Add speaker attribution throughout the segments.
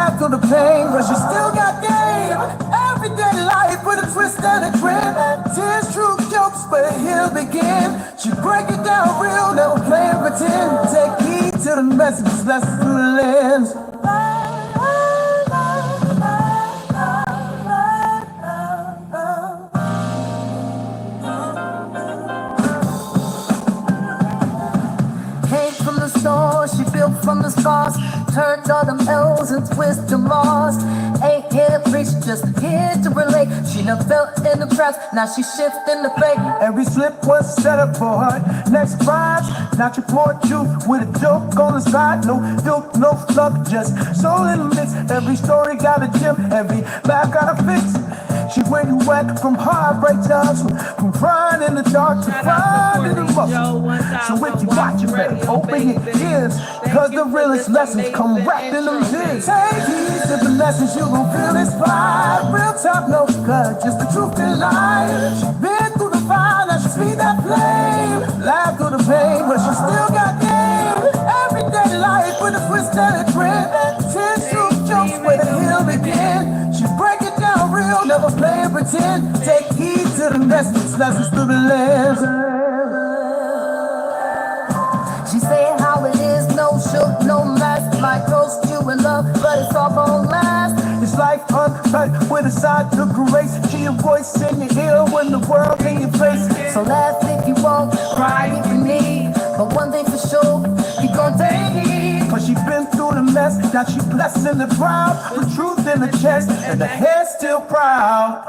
Speaker 1: Laugh through the pain, but she still got game. Everyday life with a twist and a grin. Tears, true jokes, but he'll begin. She break it down real, never play and pretend. Take heed to the messages, lessons through the lens. She built from the scars, turned all them L's and twisted them R's. Ain't here to preach, just here to relate. She done felt in the traps, now she shifting the fate. Every slip was set up for her next prize. Not your poor truth with a joke on the side. No filth, no fluff, just soul in the mix. Every story got a gem, every laugh got a fix. She went you wet from heartbreak to hustle, from crying in the dark to crying in the muscle. So if you watch it, better open your ears, cause the realest lessons come wrapped in them tears. Take heed to the lessons, you gon' feel inspired. Real talk, no cut, just the truth and lies. Been through the fire, now she speed that flame. Laugh through the pain, but she still got game. Everyday life with a twist and a grin. Tears, true jokes, where the hill begin. She break it down real, never play and pretend. Take heed to the message, lessons through the lens. She say how it is, no shook, no mask. Might roast you in love, but it's all gon' last. It's life uncut with a side to grace. She a voice in your ear when the world in your face. So laugh if you want, cry if you need. But one thing for sure, you gon' take it. Cause she been through the mess, now she blessed in the proud. The truth in the chest, and the head still proud.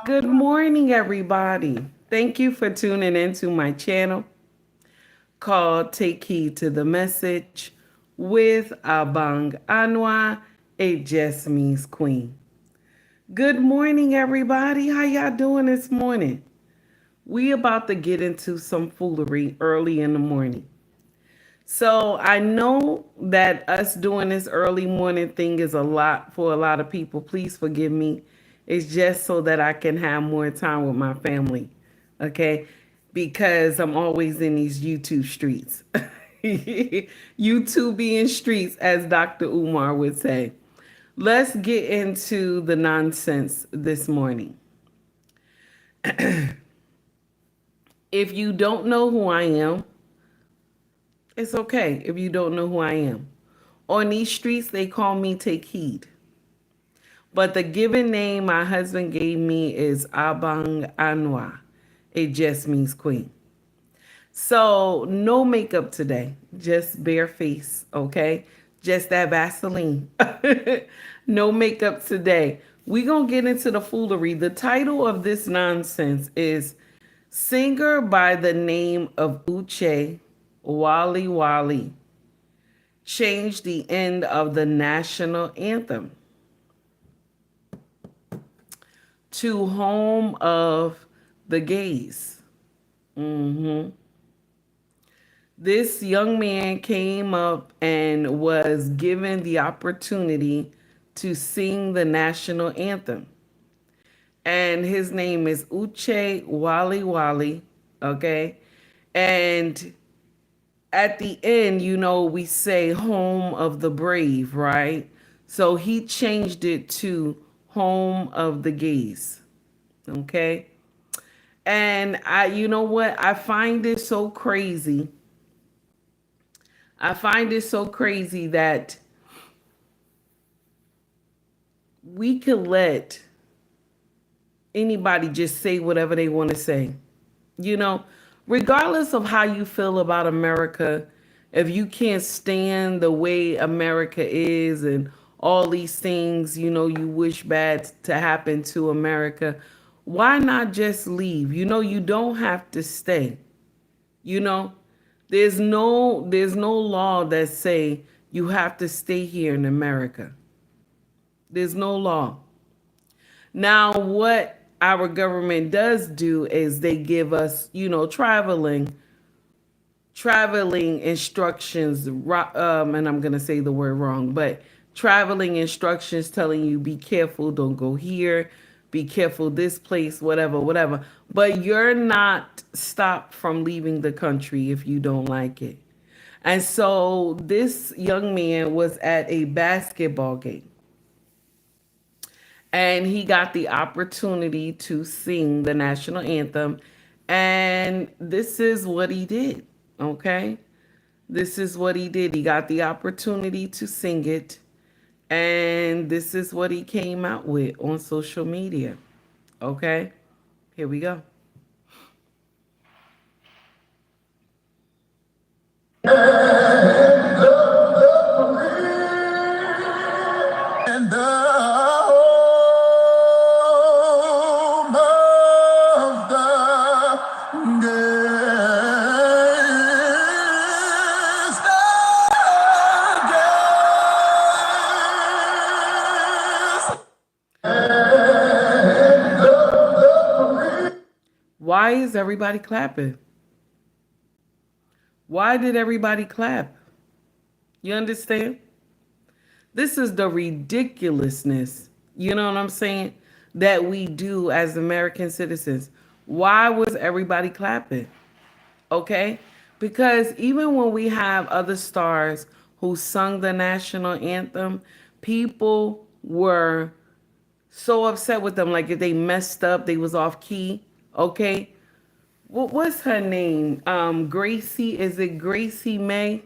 Speaker 2: Good morning, everybody. Thank you for tuning into my channel called Take Heed to the Message with Abang Anwa, a Just Means Queen. Good morning, everybody. How y'all doing this morning? We about to get into some foolery early in the morning. So I know that us doing this early morning thing is a lot for a lot of people. Please forgive me. It's just so that I can have more time with my family. Okay, because I'm always in these YouTube streets. YouTubian streets, as Dr. Umar would say. Let's get into the nonsense this morning. If you don't know who I am, it's okay if you don't know who I am. On these streets, they call me Take Heed. But the given name my husband gave me is Abang Anwa. It just means queen. So no makeup today, just bare face, okay? Just that Vaseline. No makeup today. We're going to get into the foolery. The title of this nonsense is Singer by the Name of Uche Waly Wally Changed the End of the National Anthem to Home of the Gays. This young man came up and was given the opportunity to sing the national anthem. And his name is Uche Waly Wally, okay? And at the end, you know, we say home of the brave, right? So he changed it to home of the gays, okay? And you know what? I find it so crazy. I find it so crazy that we could let anybody just say whatever they want to say. You know, regardless of how you feel about America, if you can't stand the way America is and all these things, you know, you wish bad to happen to America, why not just leave? You know, you don't have to stay. You know, there's no law that say you have to stay here in America. There's no law. Now, what our government does do is they give us, you know, traveling instructions, and I'm going to say the word wrong, but traveling instructions telling you be careful, don't go here, be careful this place, whatever. But you're not stopped from leaving the country if you don't like it. And so this young man was at a basketball game and he got the opportunity to sing the national anthem. And this is what he did. Okay. This is what he did. He got the opportunity to sing it. And this is what he came out with on social media. Okay. Here we go.
Speaker 1: And the home of the
Speaker 2: Why is everybody clapping? Why did everybody clap? You understand? This is the ridiculousness, you know what I'm saying, that we do as American citizens. Why was everybody clapping? Okay? Because even when we have other stars who sung the national anthem, people were so upset with them. Like if they messed up, they was off key. Okay? What's her name? Gracie. Is it Gracie May?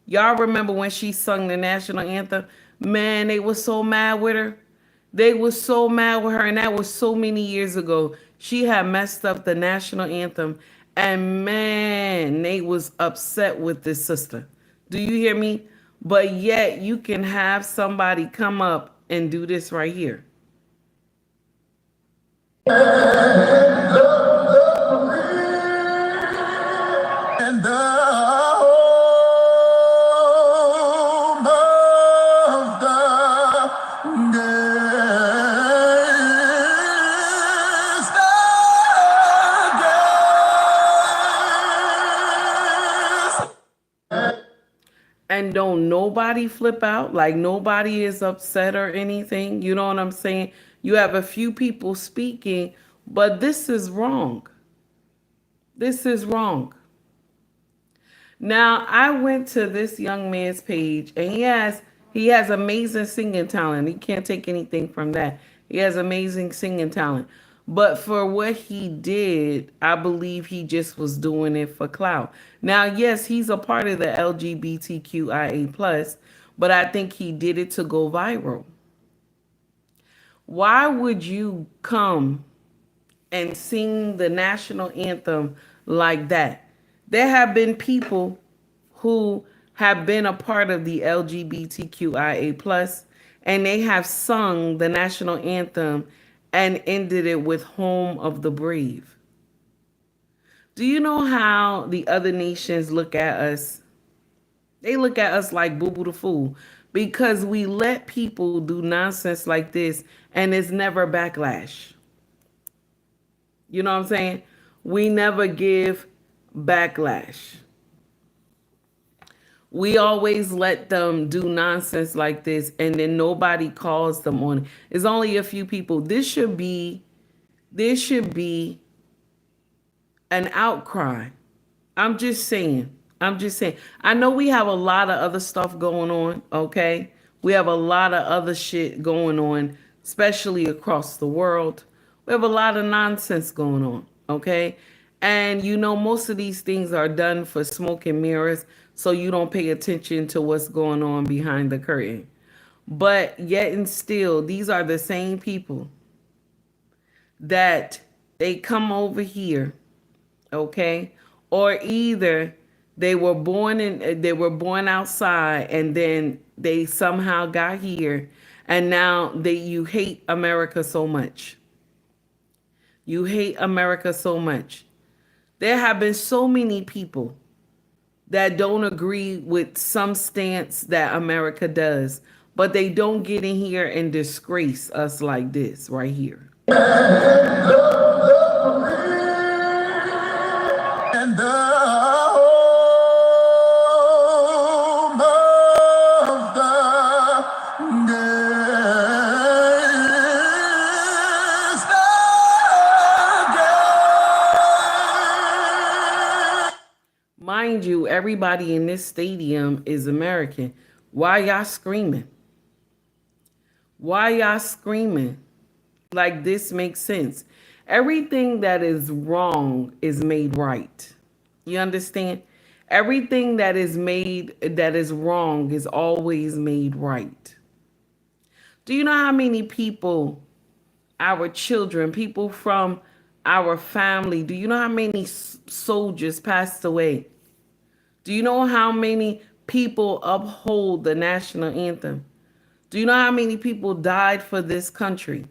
Speaker 2: Y'all remember when she sung the national anthem? Man, they were so mad with her. They were so mad with her, and that was so many years ago. She had messed up the national anthem, and man, they was upset with this sister. Do you hear me? But yet you can have somebody come up and do this right here.
Speaker 1: and the home of the
Speaker 2: And don't nobody flip out, like nobody is upset or anything. You know what I'm saying? You have a few people speaking, but this is wrong. This is wrong. Now, I went to this young man's page and he has amazing singing talent. He can't take anything from that. He has amazing singing talent. But for what he did, I believe he just was doing it for clout. Now, yes, he's a part of the LGBTQIA plus, but I think he did it to go viral. Why would you come and sing the national anthem like that? There have been people who have been a part of the LGBTQIA plus, and they have sung the national anthem and ended it with "Home of the Brave." Do you know how the other nations look at us? They look at us like Boo Boo the Fool because we let people do nonsense like this and it's never backlash. You know what I'm saying? We never give backlash. We always let them do nonsense like this and then nobody calls them on it. It's only a few people. There should be an outcry. I'm just saying. I'm just saying. I know we have a lot of other stuff going on, okay? We have a lot of other shit going on, especially across the world. We have a lot of nonsense going on, okay? And you know, most of these things are done for smoke and mirrors, so you don't pay attention to what's going on behind the curtain. But yet and still, these are the same people that they come over here, okay? Or either they were born outside and then they somehow got here and now you hate America so much. You hate America so much. There have been so many people that don't agree with some stance that America does, but they don't get in here and disgrace us like this right here.
Speaker 1: and the home of the
Speaker 2: Mind you, everybody in this stadium is American. Why y'all screaming? Why y'all screaming? Like, this makes sense. Everything that is wrong is made right. You understand? Everything that is wrong is always made right. Do you know how many people, our children, people from our family, do you know how many soldiers passed away? Do you know how many people uphold the national anthem? Do you know how many people died for this country?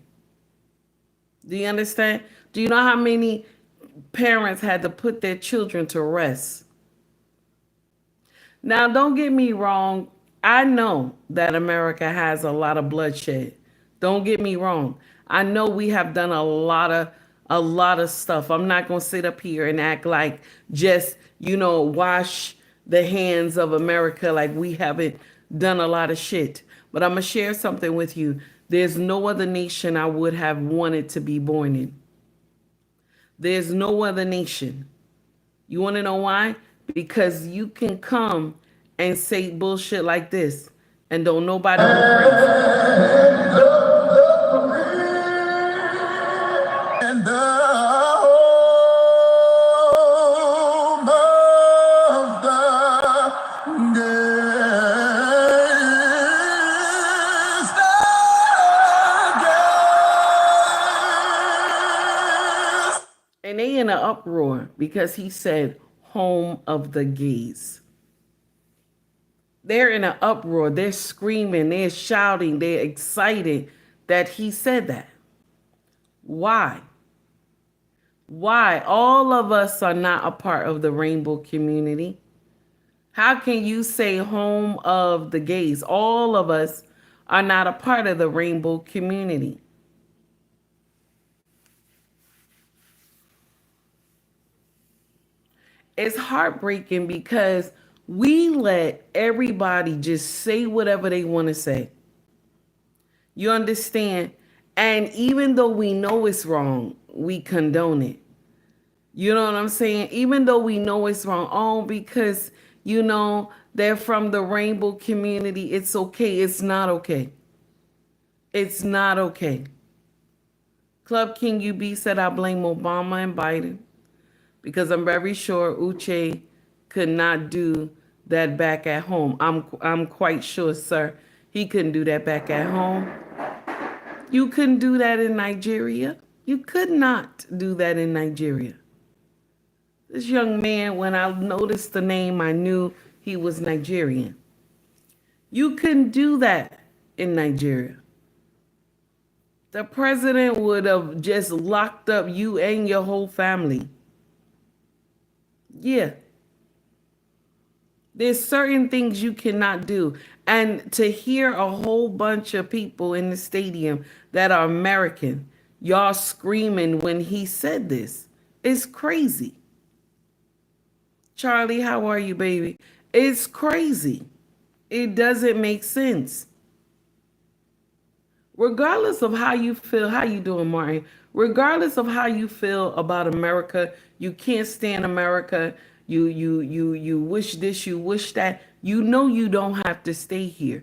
Speaker 2: Do you understand? Do you know how many parents had to put their children to rest? Now, don't get me wrong. I know that America has a lot of bloodshed. Don't get me wrong. I know we have done a lot of stuff. I'm not going to sit up here and act like just, wash the hands of America like we haven't done a lot of shit. But I'm going to share something with you. There's no other nation I would have wanted to be born in. There's no other nation. You want to know why? Because you can come and say bullshit like this and don't nobody go crazy.
Speaker 1: And the home of the gays.
Speaker 2: And they in an uproar because he said home of the gays. They're in an uproar. They're screaming. They're shouting. They're excited that he said that. Why? Why? All of us are not a part of the rainbow community. How can you say home of the gays? All of us are not a part of the rainbow community. It's heartbreaking because we let everybody just say whatever they want to say. You understand? And even though we know it's wrong, we condone it. You know what I'm saying? Even though we know it's wrong, because, they're from the rainbow community, it's okay. It's not okay. It's not okay. Club King UB said, I blame Obama and Biden because I'm very sure Uche could not do that back at home. I'm quite sure, sir, he couldn't do that back at home. You couldn't do that in Nigeria. You could not do that in Nigeria. This young man, when I noticed the name, I knew he was Nigerian. You couldn't do that in Nigeria. The president would have just locked up you and your whole family. Yeah. There's certain things you cannot do. And to hear a whole bunch of people in the stadium that are American, y'all screaming when he said this, it's crazy. Charlie, how are you, baby? It's crazy. It doesn't make sense. Regardless of how you feel, how you doing, Martin? Regardless of how you feel about America, you can't stand America. You wish this, you wish that. You know you don't have to stay here.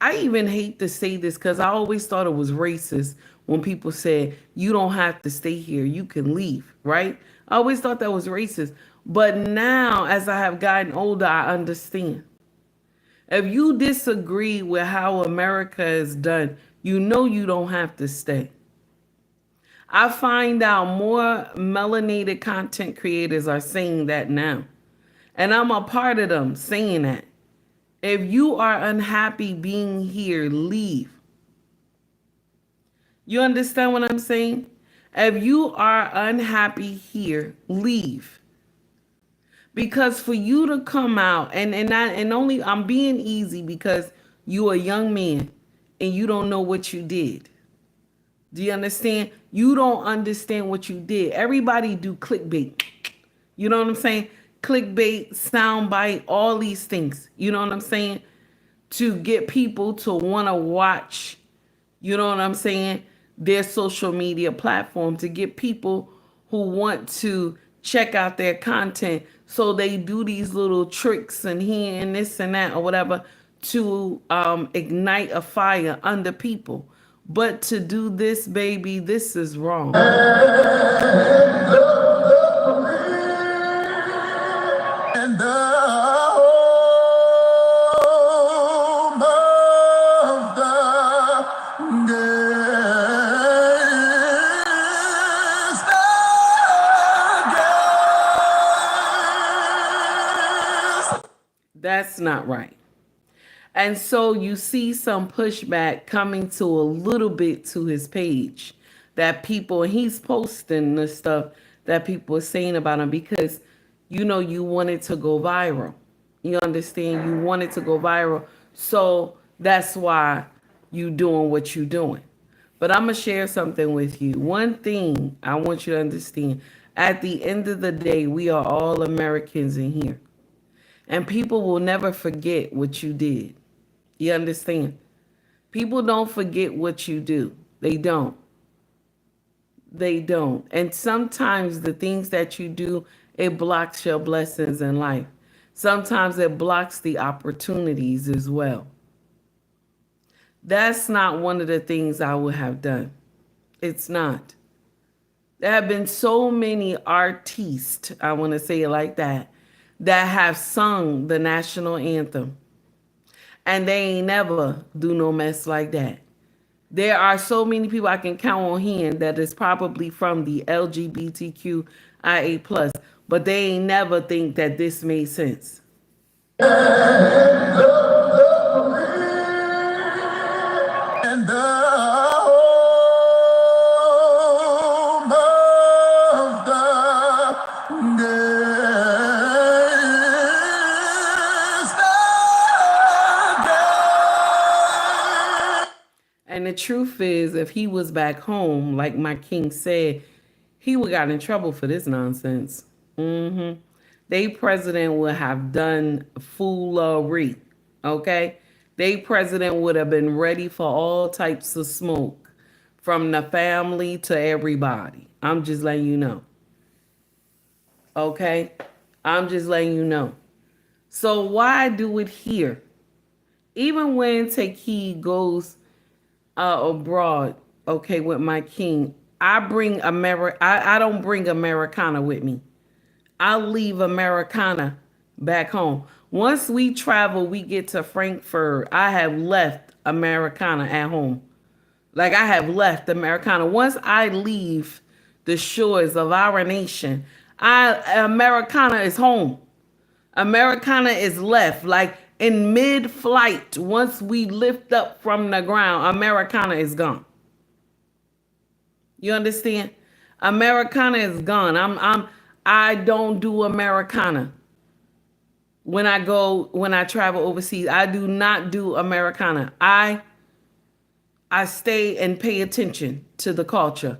Speaker 2: I even hate to say this because I always thought it was racist when people said you don't have to stay here, you can leave, right? I always thought that was racist. But now, as I have gotten older, I understand. If you disagree with how America is done, you know you don't have to stay. I find out more melanated content creators are saying that now. And I'm a part of them saying that. If you are unhappy being here, leave. You understand what I'm saying? If you are unhappy here, leave. Because for you to come out, I'm being easy because you're a young man and you don't know what you did. Do you understand? You don't understand what you did. Everybody do clickbait. You know what I'm saying? Clickbait, soundbite, all these things. You know what I'm saying? To get people to want to watch, you know what I'm saying, their social media platform, to get people who want to check out their content So they do these little tricks and here and this and that or whatever to ignite a fire under people. But to do this, baby, this is wrong.
Speaker 1: And the home of the
Speaker 2: That's not right. And so you see some pushback coming to a little bit to his page that people, he's posting the stuff that people are saying about him because, you wanted to go viral. You understand? You wanted to go viral. So that's why you doing what you doing. But I'm going to share something with you. One thing I want you to understand, at the end of the day, we are all Americans in here. And people will never forget what you did. You understand? People don't forget what you do. They don't. They don't. And sometimes the things that you do, it blocks your blessings in life. Sometimes it blocks the opportunities as well. That's not one of the things I would have done. It's not. There have been so many artists, I want to say it like that have sung the national anthem. And they ain't never do no mess like that. There are so many people I can count on hand that is probably from the LGBTQIA plus, but they ain't never think that this made sense.
Speaker 1: and the home of the
Speaker 2: And the truth is, if he was back home, like my king said, he would got in trouble for this nonsense. They president would have done foolery. Okay? They president would have been ready for all types of smoke from the family to everybody. I'm just letting you know. Okay? I'm just letting you know. So why do it here? Even when Taki goes abroad, okay, with my king, I bring I don't bring Americana with me. I leave Americana back home. Once we travel, we get to Frankfurt, I have left Americana at home. Like I have left Americana. Once I leave the shores of our nation, Americana is home. Americana is left. Like in mid-flight, once we lift up from the ground, Americana is gone. You understand? Americana is gone. I don't do Americana. When I travel overseas, I do not do Americana. I stay and pay attention to the culture.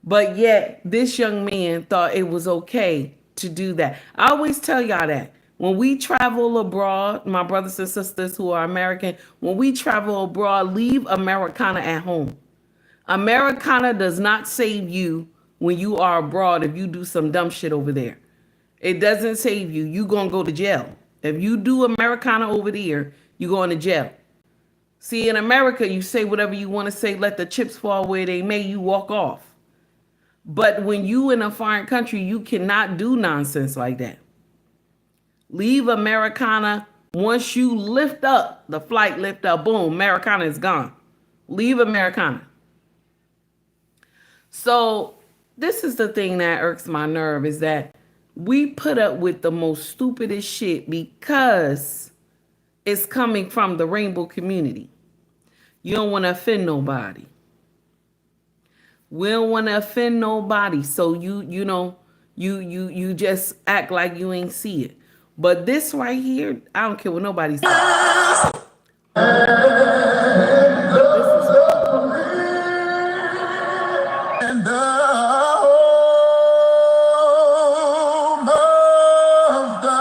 Speaker 2: But yet, this young man thought it was okay to do that. I always tell y'all that. When we travel abroad, my brothers and sisters who are American, when we travel abroad, leave Americana at home. Americana does not save you when you are abroad if you do some dumb shit over there. It doesn't save you. You gonna go to jail. If you do Americana over there, you going to jail. See, in America, you say whatever you want to say, let the chips fall where they may, you walk off. But when you in a foreign country, you cannot do nonsense like that. Leave Americana. Once you lift up, the flight lift up, boom, Americana is gone. Leave Americana. So this is the thing that irks my nerve is that we put up with the most stupidest shit because it's coming from the rainbow community. You don't want to offend nobody. We don't want to offend nobody. So you just act like you ain't see it. But this right here, I don't care what nobody says.
Speaker 1: and the home of the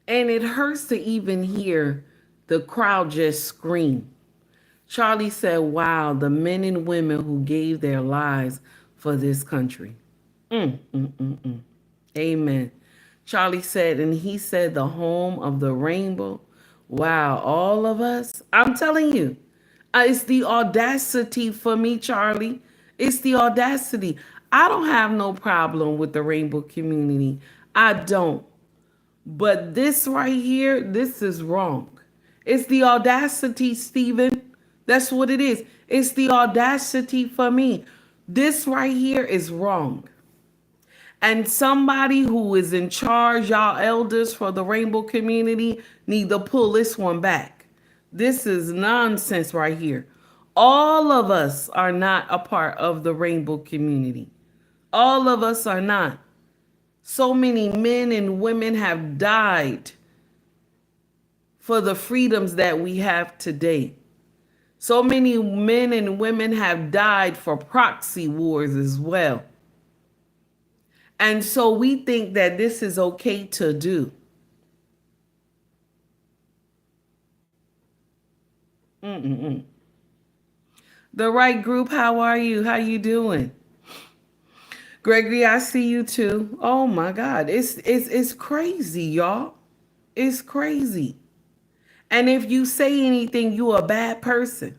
Speaker 2: And it hurts to even hear The crowd just screamed. Charlie said, wow, the men and women who gave their lives for this country. Amen. Charlie said, and he said, the home of the rainbow. Wow, all of us. I'm telling you, it's the audacity for me, Charlie. It's the audacity. I don't have no problem with the rainbow community. I don't. But this right here, this is wrong. It's the audacity, Stephen. That's what it is. It's the audacity for me. This right here is wrong. And somebody who is in charge, y'all elders for the rainbow community, need to pull this one back. This is nonsense right here. All of us are not a part of the rainbow community. All of us are not. So many men and women have died for the freedoms that we have today. So many men and women have died for proxy wars as well. And so we think that this is okay to do. The right group, how are you? How you doing? Gregory, I see you too. Oh my God, it's crazy, y'all. It's crazy. And if you say anything, you a bad person.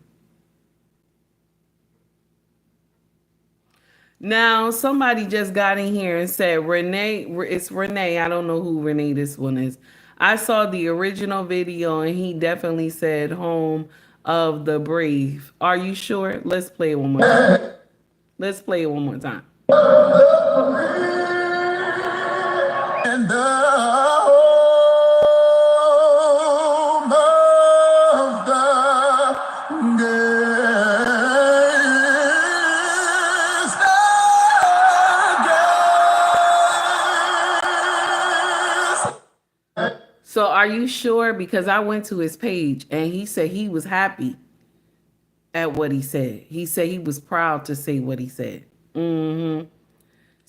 Speaker 2: Now, somebody just got in here and said, Renee, it's Renee. I don't know who Renee this one is. I saw the original video and he definitely said home of the brave. Are you sure? Let's play it one more time. Let's play it one more time. And the home of the So are you sure? Because I went to his page and he said he was happy at what he said. He said he was proud to say what he said. So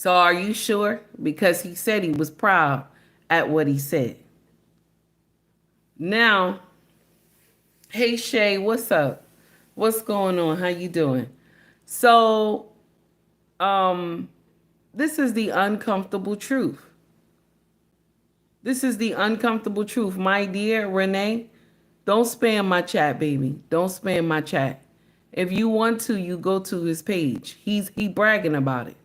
Speaker 2: are you sure? Because he said he was proud at what he said. Now, hey Shay, what's up? What's going on? How you doing? So, this is the uncomfortable truth. This is the uncomfortable truth. My dear Renee, don't spam my chat, baby. Don't spam my chat. If you want to, you go to his page. He bragging about it.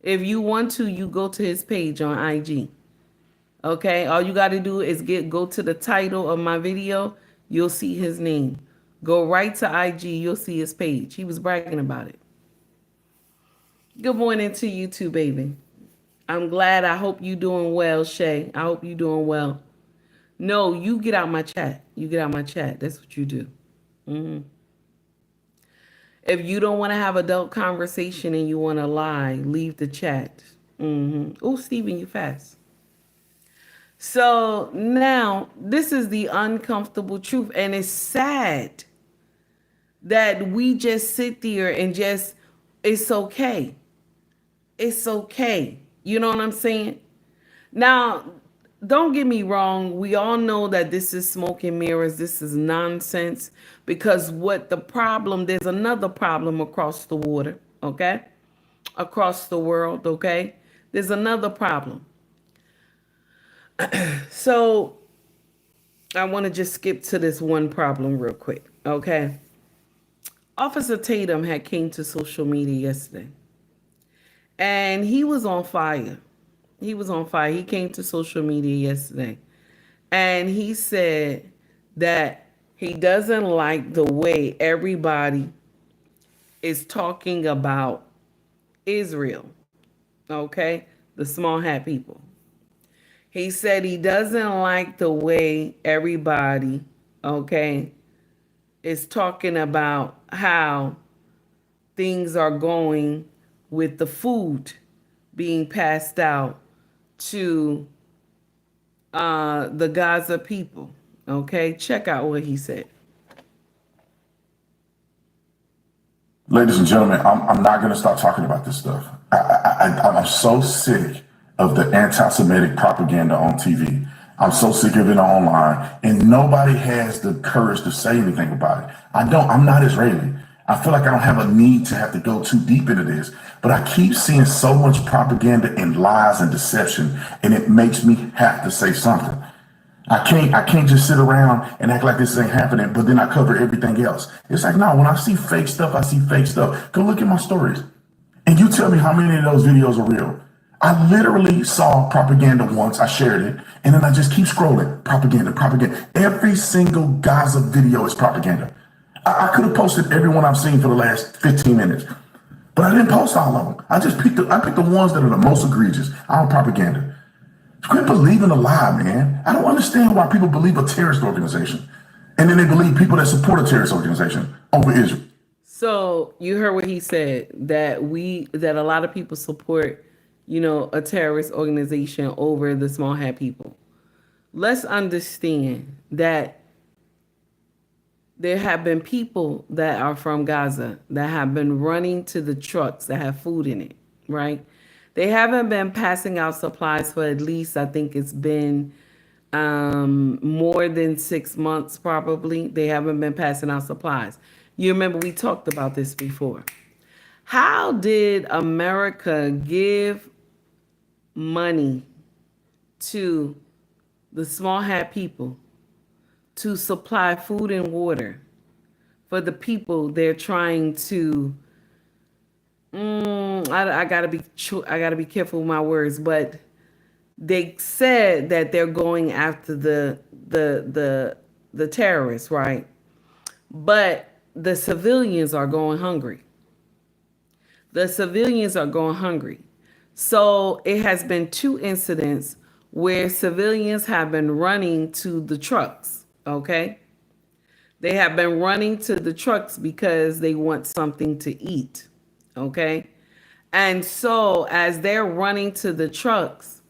Speaker 2: If you want to, you go to his page on IG. Okay? All you got to do is go to the title of my video. You'll see his name. Go right to IG. You'll see his page. He was bragging about it. Good morning to you too, baby. I'm glad. I hope you doing well, Shay. I hope you doing well. No, you get out my chat. You get out my chat. That's what you do. If you don't want to have adult conversation and you want to lie, leave the chat. Oh, Steven, you fast. So now this is the uncomfortable truth. And it's sad that we just sit there and just, it's okay. It's okay. You know what I'm saying? Now, don't get me wrong. We all know that this is smoke and mirrors. This is nonsense. Because there's another problem across the water, okay? Across the world, okay? There's another problem. So, I want to just skip to this one problem real quick, okay? Officer Tatum had came to social media yesterday. And he was on fire. He was on fire. He came to social media yesterday. And he said that he doesn't like the way everybody is talking about Israel. Okay? The small hat people. He said he doesn't like the way everybody, okay, is talking about how things are going with the food being passed out to the Gaza people. Okay, check out what he said.
Speaker 3: Ladies and gentlemen, I'm not going to stop talking about this stuff. I'm so sick of the anti-Semitic propaganda on TV. I'm so sick of it online, and nobody has the courage to say anything about it. I'm not Israeli. I feel like I don't have a need to have to go too deep into this, but I keep seeing so much propaganda and lies and deception, and it makes me have to say something. I can't just sit around and act like this ain't happening, but then I cover everything else. It's like, no, when I see fake stuff, I see fake stuff. Go look at my stories. And you tell me how many of those videos are real. I literally saw propaganda once, I shared it, and then I just keep scrolling. Propaganda, propaganda. Every single Gaza video is propaganda. I could have posted every one I've seen for the last 15 minutes, but I didn't post all of them. I picked the ones that are the most egregious. All propaganda. Quit believing a lie, man. I don't understand why people believe a terrorist organization. And then they believe people that support a terrorist organization over Israel.
Speaker 2: So you heard what he said, that a lot of people support, a terrorist organization over the small hat people. Let's understand that there have been people that are from Gaza that have been running to the trucks that have food in it, right? They haven't been passing out supplies for at least, I think it's been more than 6 months, probably. They haven't been passing out supplies. You remember we talked about this before. How did America give money to the small hat people to supply food and water for the people they're trying to I gotta be careful with my words, but they said that they're going after the terrorists, right? But the civilians are going hungry. The civilians are going hungry. So it has been 2 incidents where civilians have been running to the trucks, okay? They have been running to the trucks because they want something to eat, okay? And so as they're running to the trucks,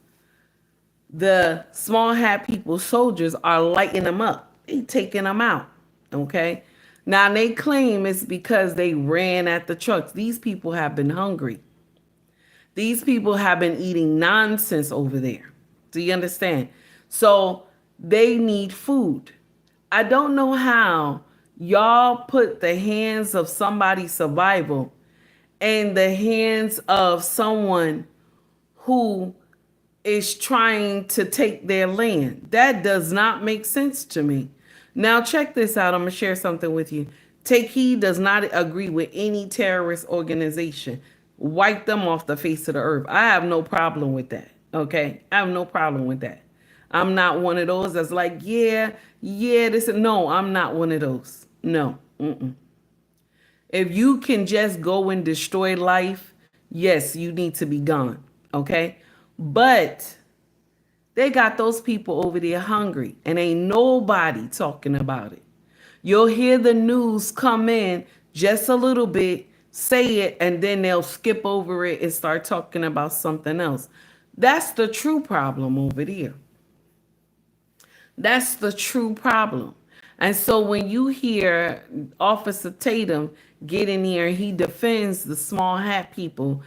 Speaker 2: the small hat people soldiers are lighting them up. They taking them out, okay? Now they claim it's because they ran at the trucks. These people have been hungry. These people have been eating nonsense over there. Do you understand? So they need food. I don't know how y'all put the hands of somebody's survival in the hands of someone who is trying to take their land. That does not make sense to me. Now check this out. I'm going to share something with you. Take Heed does not agree with any terrorist organization. Wipe them off the face of the earth. I have no problem with that. Okay? I have no problem with that. I'm not one of those that's like, yeah, this. No, I'm not one of those. No. Mm-mm. If you can just go and destroy life, yes, you need to be gone. Okay? But they got those people over there hungry and ain't nobody talking about it. You'll hear the news come in just a little bit, say it, and then they'll skip over it and start talking about something else. That's the true problem over there. That's the true problem. And so when you hear Officer Tatum get in here, he defends the small hat people.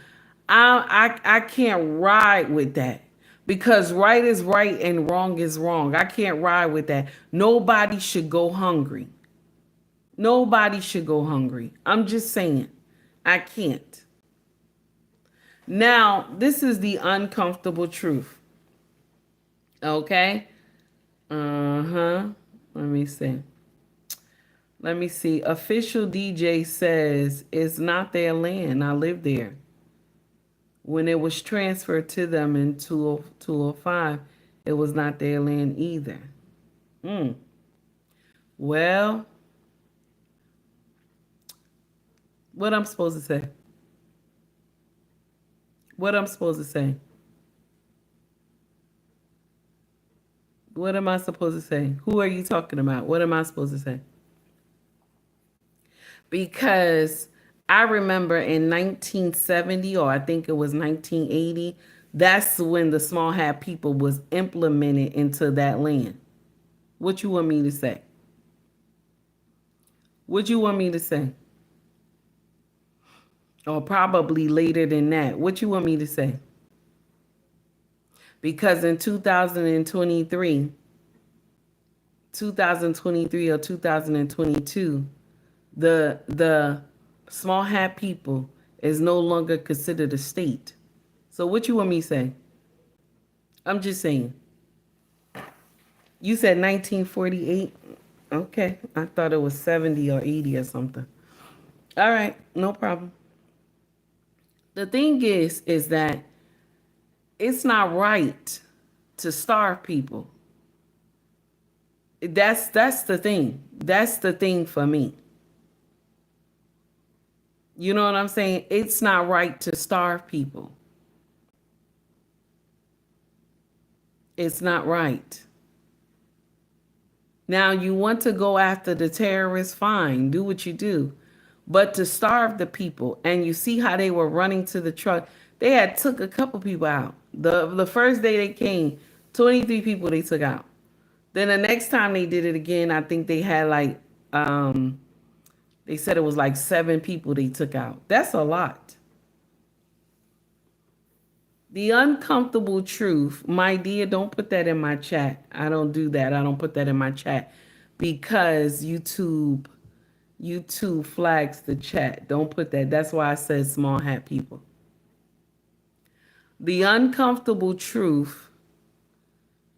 Speaker 2: I can't ride with that, because right is right and wrong is wrong. I can't ride with that. Nobody should go hungry. Nobody should go hungry. I'm just saying, I can't. Now, this is the uncomfortable truth. Okay? Uh-huh. Let me see. Official DJ says it's not their land. I live there. When it was transferred to them in 2005, it was not their land either. Well, what I'm supposed to say? What I'm supposed to say? What am I supposed to say? Who are you talking about? What am I supposed to say? Because I remember in 1970, or I think it was 1980, that's when the small hat people was implemented into that land. What you want me to say? What you want me to say? Or probably later than that. What you want me to say? Because in 2023 or 2022, the small hat people is no longer considered a state. So what you want me to say? I'm just saying. You said 1948? Okay. I thought it was 70 or 80 or something. All right, no problem. The thing is that it's not right to starve people. That's the thing. That's the thing for me. You know what I'm saying? It's not right to starve people. It's not right. Now, you want to go after the terrorists, fine, do what you do. But to starve the people, and you see how they were running to the truck, they had took a couple people out. The first day they came, 23 people they took out. Then the next time they did it again, I think they had like, they said it was like 7 people they took out. That's a lot. The uncomfortable truth, my dear, don't put that in my chat. I don't do that. I don't put that in my chat because YouTube flags the chat. Don't put that. That's why I said small hat people. The uncomfortable truth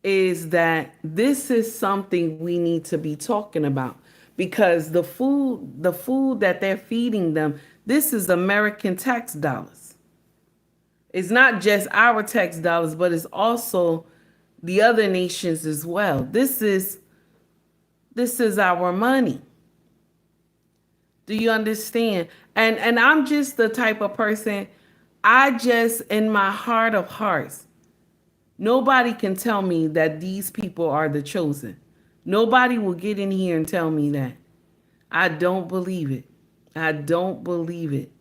Speaker 2: is that this is something we need to be talking about because the food that they're feeding them, this is American tax dollars. It's not just our tax dollars, but it's also the other nations as well. This is our money. Do you understand? And I'm just the type of person, I just, in my heart of hearts, nobody can tell me that these people are the chosen. Nobody will get in here and tell me that. I don't believe it. I don't believe it.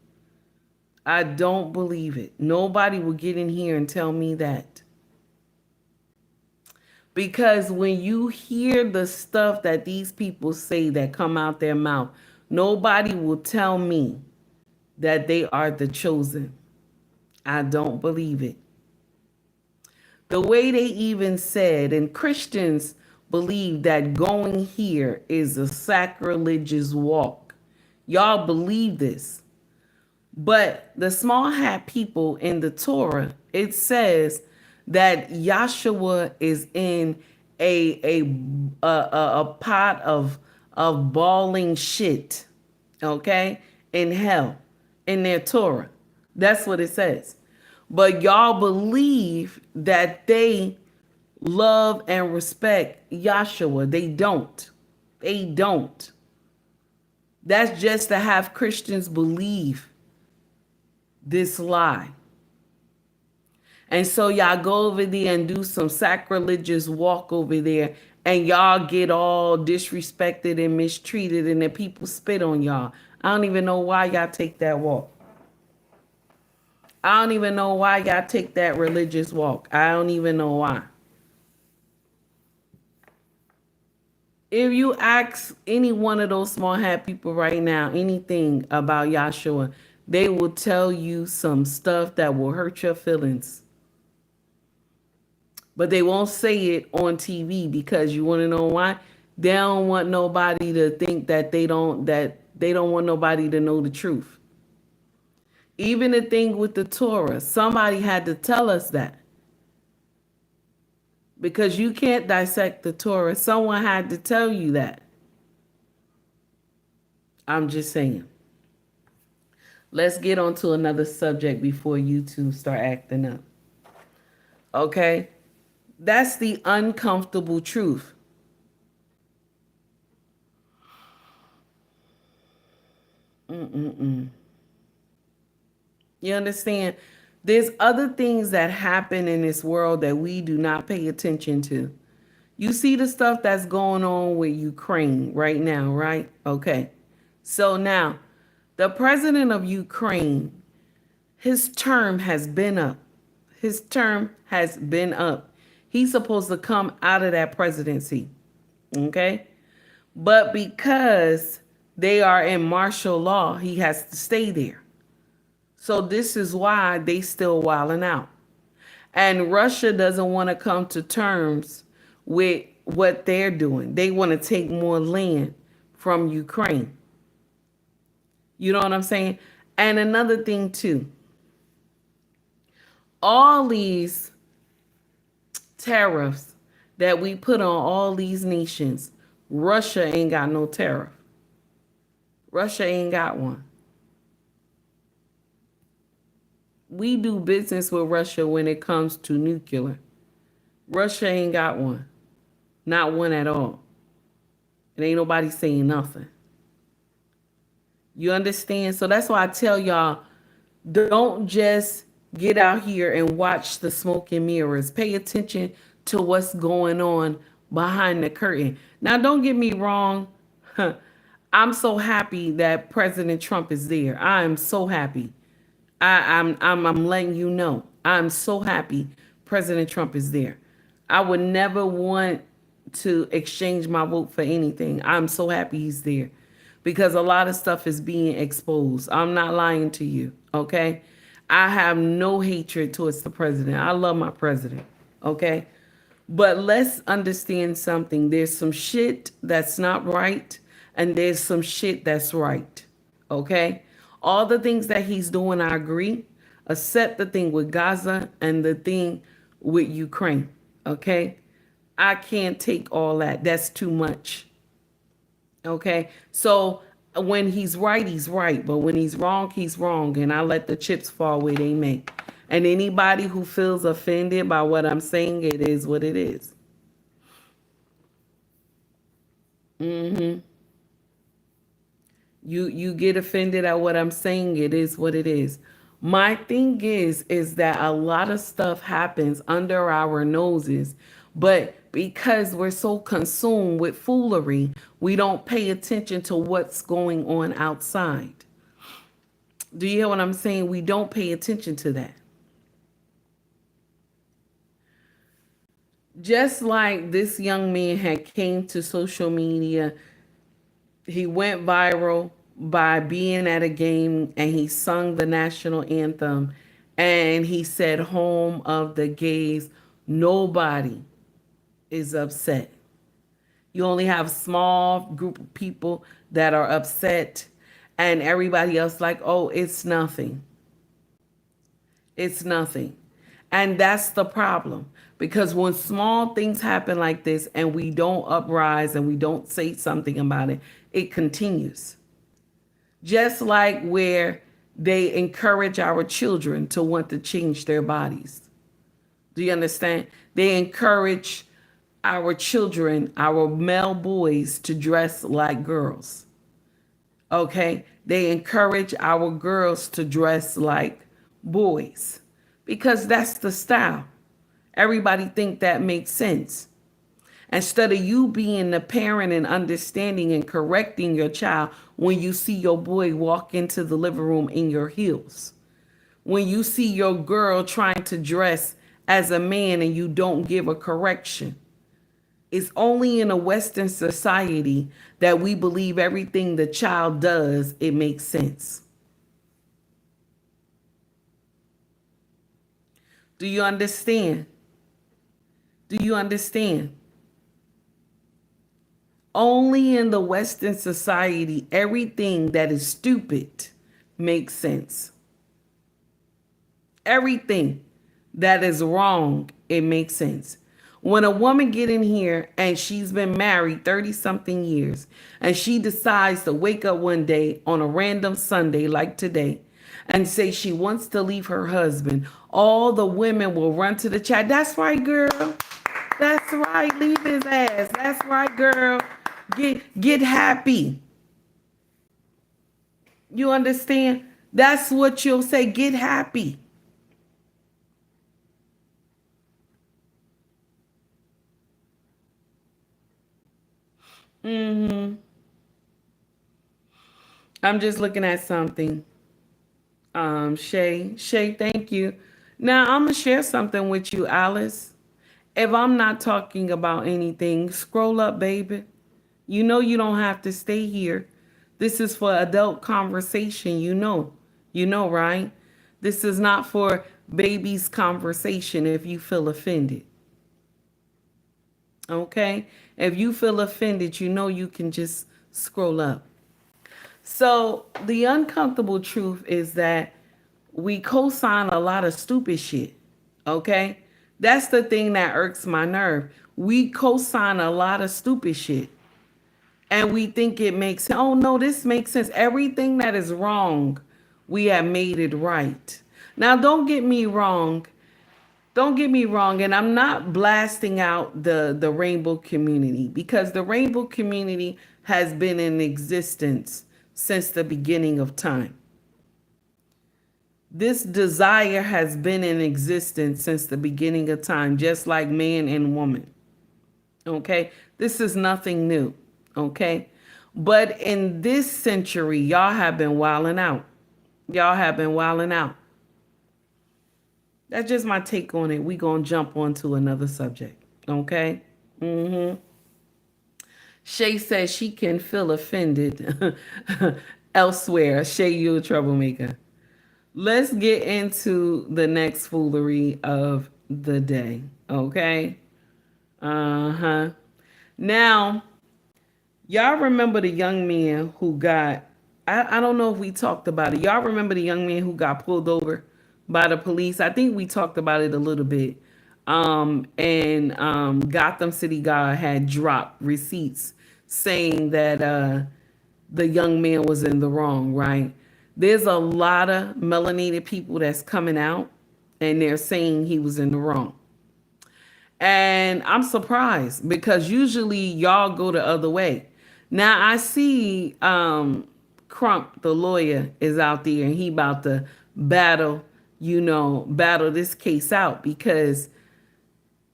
Speaker 2: I don't believe it. Nobody will get in here and tell me that. Because when you hear the stuff that these people say that come out their mouth, nobody will tell me that they are the chosen. I don't believe it. The way they even said, and Christians believe that going here is a sacrilegious walk. Y'all believe this. But the small hat people in the Torah, it says that Yahshua is in a pot of balling shit, okay, in hell, in their Torah. That's what it says. But y'all believe that they love and respect Yahshua. They don't. They don't. That's just to have Christians believe this lie. And so y'all go over there and do some sacrilegious walk over there and y'all get all disrespected and mistreated and the people spit on y'all. I don't even know why y'all take that walk. I don't even know why y'all take that religious walk. I don't even know why. If you ask any one of those small hat people right now anything about Yahshua, they will tell you some stuff that will hurt your feelings. But they won't say it on TV because you want to know why? They don't want nobody to think that they don't want nobody to know the truth. Even the thing with the Torah, somebody had to tell us that. Because you can't dissect the Torah. Someone had to tell you that. I'm just saying. Let's get on to another subject before YouTube start acting up. Okay? That's the uncomfortable truth. You understand? There's other things that happen in this world that we do not pay attention to. You see the stuff that's going on with Ukraine right now, right? Okay. So now, the president of Ukraine, his term has been up. His term has been up. He's supposed to come out of that presidency. Okay? But because they are in martial law, he has to stay there. So this is why they still wilding out. And Russia doesn't want to come to terms with what they're doing. They want to take more land from Ukraine. You know what I'm saying? And another thing too, all these tariffs that we put on all these nations, Russia ain't got no tariff. Russia ain't got one. We do business with Russia when it comes to nuclear. Russia ain't got one. Not one at all. And ain't nobody saying nothing. You understand? So that's why I tell y'all, don't just get out here and watch the smoke and mirrors. Pay attention to what's going on behind the curtain. Now, don't get me wrong. I'm so happy that President Trump is there. I am so happy. I'm letting you know. I'm so happy President Trump is there. I would never want to exchange my vote for anything. I'm so happy he's there because a lot of stuff is being exposed. I'm not lying to you, okay? I have no hatred towards the president. I love my president, okay? But let's understand something. There's some shit that's not right, and there's some shit that's right, okay? All the things that he's doing, I agree, except the thing with Gaza and the thing with Ukraine, okay? I can't take all that. That's too much, okay? So when he's right, he's right. But when he's wrong. And I let the chips fall where they may. And anybody who feels offended by what I'm saying, it is what it is. You get offended at what I'm saying, it is what it is. My thing is that a lot of stuff happens under our noses, but because we're so consumed with foolery, we don't pay attention to what's going on outside. Do you hear what I'm saying? We don't pay attention to that. Just like this young man had came to social media, he went viral by being at a game and he sung the national anthem and he said, "Home of the gays." Nobody is upset. You only have a small group of people that are upset and everybody else like, "Oh, it's nothing. It's nothing." And that's the problem. Because when small things happen like this and we don't uprise and we don't say something about it, it continues. Just like where they encourage our children to want to change their bodies. Do you understand? They encourage our children, our male boys, to dress like girls. Okay? They encourage our girls to dress like boys because that's the style. Everybody think that makes sense. Instead of you being the parent and understanding and correcting your child when you see your boy walk into the living room in your heels. When you see your girl trying to dress as a man and you don't give a correction. It's only in a Western society that we believe everything the child does, it makes sense. Do you understand? Do you understand? Only in the Western society, everything that is stupid makes sense. Everything that is wrong, it makes sense. When a woman get in here and she's been married 30 something years and she decides to wake up one day on a random Sunday like today and say she wants to leave her husband, all the women will run to the chat. "That's right, girl. That's right. Leave his ass. That's right, girl. Get happy." You understand? That's what you'll say. Get happy. I'm just looking at something. Shay, thank you. Now I'm gonna share something with you, Alice. If I'm not talking about anything, scroll up, baby. You know you don't have to stay here. This is for adult conversation, you know. You know, right? This is not for baby's conversation if you feel offended. Okay? If you feel offended, you know you can just scroll up. So the uncomfortable truth is that we co-sign a lot of stupid shit. Okay? That's the thing that irks my nerve. We co-sign a lot of stupid shit. And we think it makes sense. Oh no, this makes sense. Everything that is wrong, we have made it right. Now don't get me wrong. Don't get me wrong, and I'm not blasting out the rainbow community, because the rainbow community has been in existence since the beginning of time. This desire has been in existence since the beginning of time, just like man and woman. Okay? This is nothing new. Okay? But in this century, y'all have been wilding out. Y'all have been wilding out. That's just my take on it. We gonna jump on to another subject. Okay? Shay says she can feel offended elsewhere. Shay, you a troublemaker. Let's get into the next foolery of the day. Okay? Uh-huh. Now, y'all remember the young man who got, I don't know if we talked about it. Y'all remember the young man who got pulled over by the police? I think we talked about it a little bit. And Gotham City Guy had dropped receipts saying that the young man was in the wrong, right? There's a lot of melanated people that's coming out and they're saying he was in the wrong. And I'm surprised because usually y'all go the other way. Now I see Crump, the lawyer, is out there and he about to battle this case out because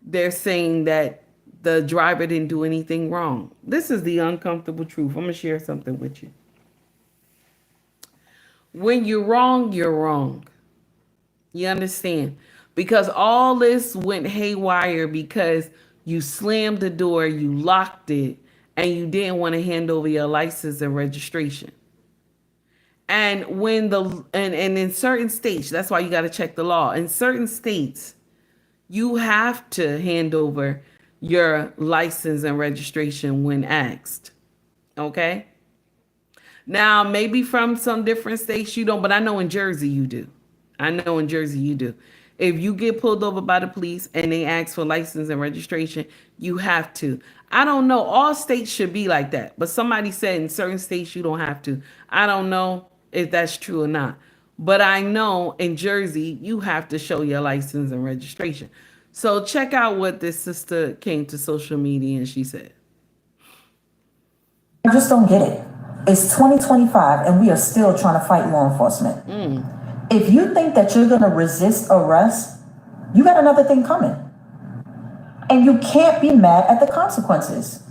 Speaker 2: they're saying that the driver didn't do anything wrong. This is the uncomfortable truth. I'm going to share something with you. When you're wrong, you're wrong. You understand? Because all this went haywire because you slammed the door, you locked it, and you didn't want to hand over your license and registration. And when and in certain states, that's why you got to check the law. In certain states, you have to hand over your license and registration when asked. Okay? Now, maybe from some different states you don't, but I know in Jersey you do. If you get pulled over by the police and they ask for license and registration, you have to. I don't know. All states should be like that. But somebody said in certain states you don't have to. I don't know if that's true or not. But I know in Jersey you have to show your license and registration. So check out what this sister came to social media and she said.
Speaker 1: I just don't get it. It's 2025 and we are still trying to fight law enforcement. If you think that you're going to resist arrest, you got another thing coming. And you can't be mad at the consequences.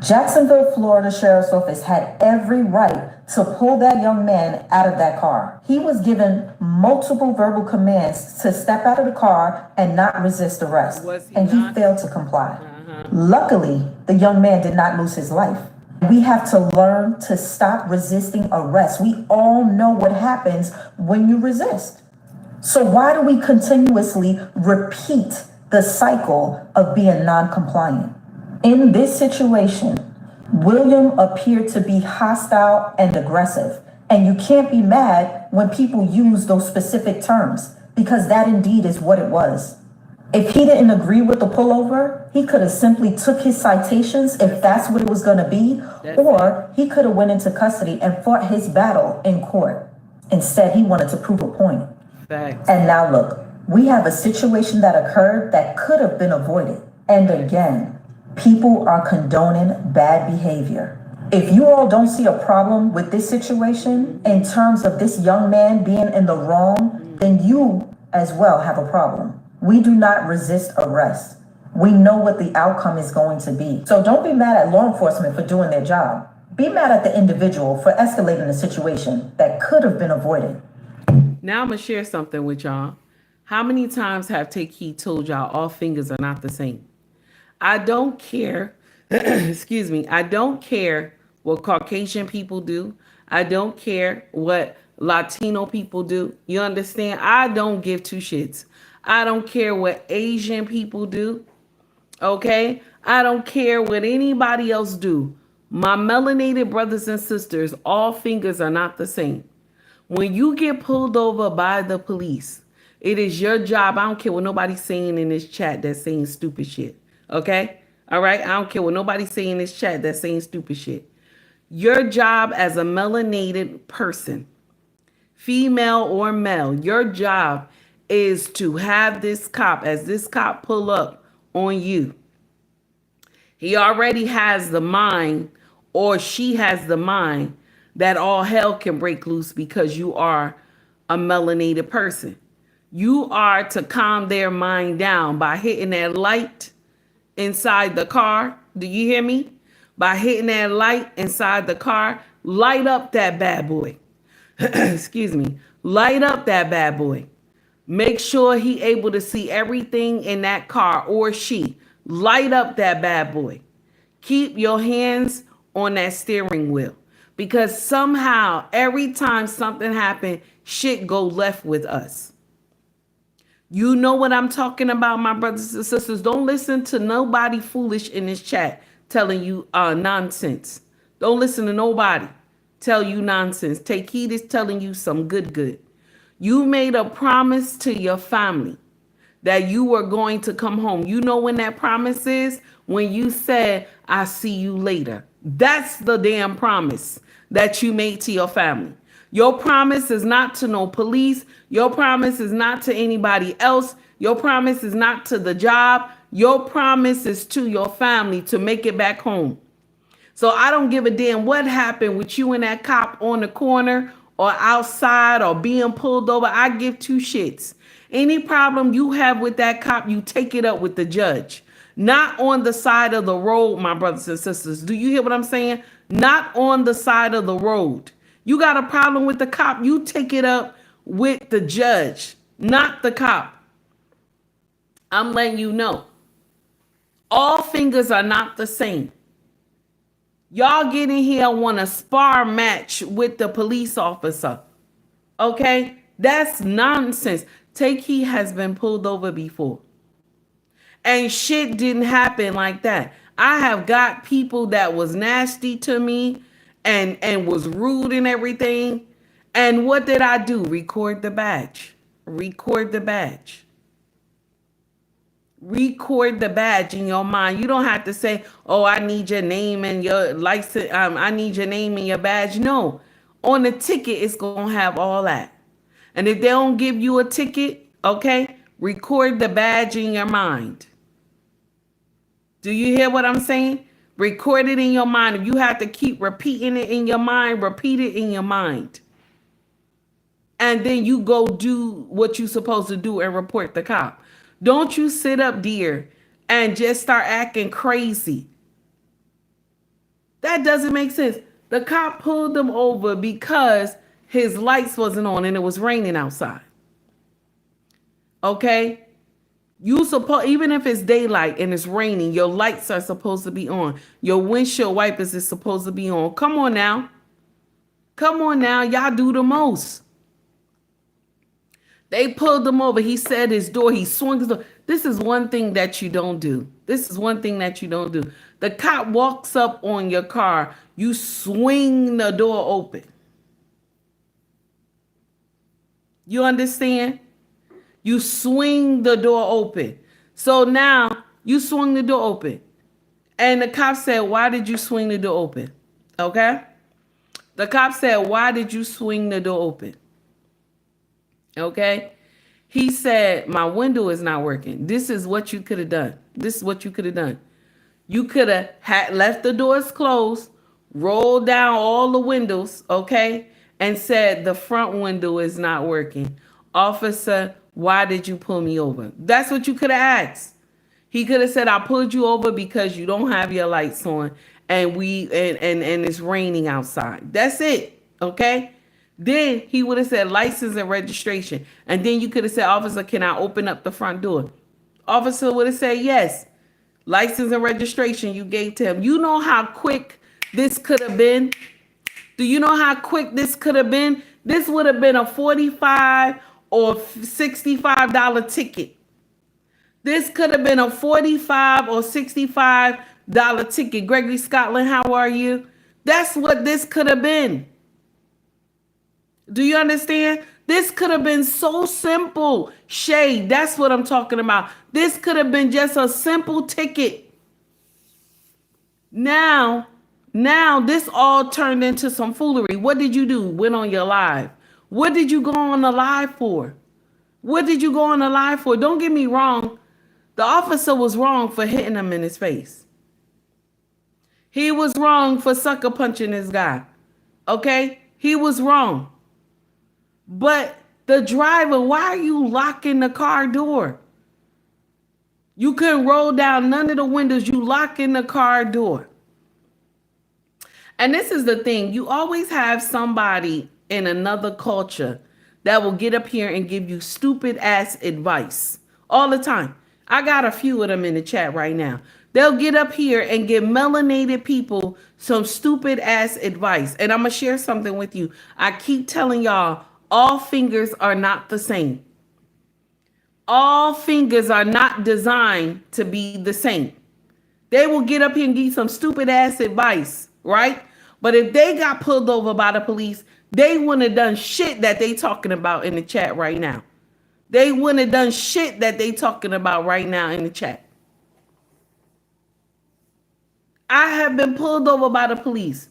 Speaker 1: Jacksonville, Florida Sheriff's Office had every right to pull that young man out of that car. He was given multiple verbal commands to step out of the car and not resist arrest. And he failed to comply. Luckily, the young man did not lose his life. We have to learn to stop resisting arrest. We all know what happens when you resist. So why do we continuously repeat the cycle of being non-compliant? In this situation, William appeared to be hostile and aggressive. And you can't be mad when people use those specific terms because that indeed is what it was. If he didn't agree with the pullover, he could have simply took his citations if that's what it was going to be, or he could have went into custody and fought his battle in court. Instead, he wanted to prove a point.
Speaker 2: Thanks.
Speaker 1: And now look, we have a situation that occurred that could have been avoided. And again, people are condoning bad behavior. If you all don't see a problem with this situation in terms of this young man being in the wrong, then you as well have a problem. We do not resist arrest. We know what the outcome is going to be. So don't be mad at law enforcement for doing their job. Be mad at the individual for escalating a situation that could have been avoided.
Speaker 2: Now I'm going to share something with y'all. How many times have Take Heed told y'all all fingers are not the same? I don't care. Excuse me. I don't care what Caucasian people do. I don't care what Latino people do. You understand? I don't give two shits. I don't care what Asian people do. Okay? I don't care what anybody else do. My melanated brothers and sisters, all fingers are not the same. When you get pulled over by the police, it is your job. I don't care what nobody's saying in this chat that's saying stupid shit. Okay? All right? I don't care what nobody's saying in this chat that's saying stupid shit. Your job as a melanated person, female or male, your job is to have this cop, as this cop pull up on you, he already has the mind, or she has the mind, that all hell can break loose because you are a melanated person. You are to calm their mind down by hitting that light inside the car. Do you hear me? By hitting that light inside the car, light up that bad boy. Excuse me. Light up that bad boy. Make sure he able to see everything in that car, or she. Light up that bad boy. Keep your hands on that steering wheel, because somehow every time something happens, shit go left with us. You know what I'm talking about, my brothers and sisters. Don't listen to nobody foolish in this chat telling you nonsense. Don't listen to nobody tell you nonsense. Take heed is telling you some good. You made a promise to your family that you were going to come home. You know when that promise is? When you said, "I see you later." That's the damn promise that you made to your family. Your promise is not to no police. Your promise is not to anybody else. Your promise is not to the job. Your promise is to your family to make it back home. So I don't give a damn what happened with you and that cop on the corner or outside or being pulled over. I give two shits. Any problem you have with that cop, you take it up with the judge. Not on the side of the road, my brothers and sisters. Do you hear what I'm saying? Not on the side of the road. You got a problem with the cop, you take it up with the judge, not the cop. I'm letting you know. All fingers are not the same. Y'all get in here, want a spar match with the police officer. Okay? That's nonsense. Take heed has been pulled over before. And shit didn't happen like that. I have got people that was nasty to me and was rude and everything. And what did I do? Record the badge. Record the badge. Record the badge in your mind. You don't have to say, "Oh, I need your name and your license. I need your name and your badge." No. On the ticket, it's going to have all that. And if they don't give you a ticket, okay, record the badge in your mind. Do you hear what I'm saying? Record it in your mind. If you have to keep repeating it in your mind, repeat it in your mind. And then you go do what you're supposed to do and report the cop. Don't you sit up, dear, and just start acting crazy. That doesn't make sense. The cop pulled them over because his lights wasn't on and it was raining outside. Okay? Even if it's daylight and it's raining, your lights are supposed to be on. Your windshield wipers is supposed to be on. Come on now. Come on now. Y'all do the most. They pulled him over. He said his door. He swung his door. This is one thing that you don't do. This is one thing that you don't do. The cop walks up on your car. You swing the door open. You understand? You swing the door open. So now you swung the door open. And the cop said, "Why did you swing the door open?" Okay? The cop said, "Why did you swing the door open?" Okay? He said, "My window is not working." This is what you could have done. This is what you could have done. You could have left the doors closed, rolled down all the windows, okay? And said, "The front window is not working. Officer, why did you pull me over?" That's what you could have asked. He could have said, "I pulled you over because you don't have your lights on and it's raining outside." That's it. Okay? Then he would have said license and registration. And then you could have said, "Officer, can I open up the front door?" Officer would have said yes. License and registration you gave to him. You know how quick this could have been? Do you know how quick this could have been? This would have been a $45 or $65 ticket. This could have been a $45 or $65 ticket. Gregory Scotland, how are you? That's what this could have been. Do you understand? This could have been so simple. Shay, that's what I'm talking about. This could have been just a simple ticket. Now this all turned into some foolery. What did you do? Went on your live. What did you go on the live for? What did you go on the live for? Don't get me wrong. The officer was wrong for hitting him in his face. He was wrong for sucker punching this guy. Okay? He was wrong. But the driver, why are you locking the car door? You couldn't roll down none of the windows. You lock in the car door. And this is the thing. You always have somebody in another culture that will get up here and give you stupid ass advice all the time. I got a few of them in the chat right now. They'll get up here and give melanated people some stupid ass advice. And I'm going to share something with you. I keep telling y'all, all fingers are not the same. All fingers are not designed to be the same. They will get up here and give you some stupid ass advice, right? But if they got pulled over by the police, they wouldn't have done shit that they talking about in the chat right now. They wouldn't have done shit that they talking about right now in the chat. I have been pulled over by the police.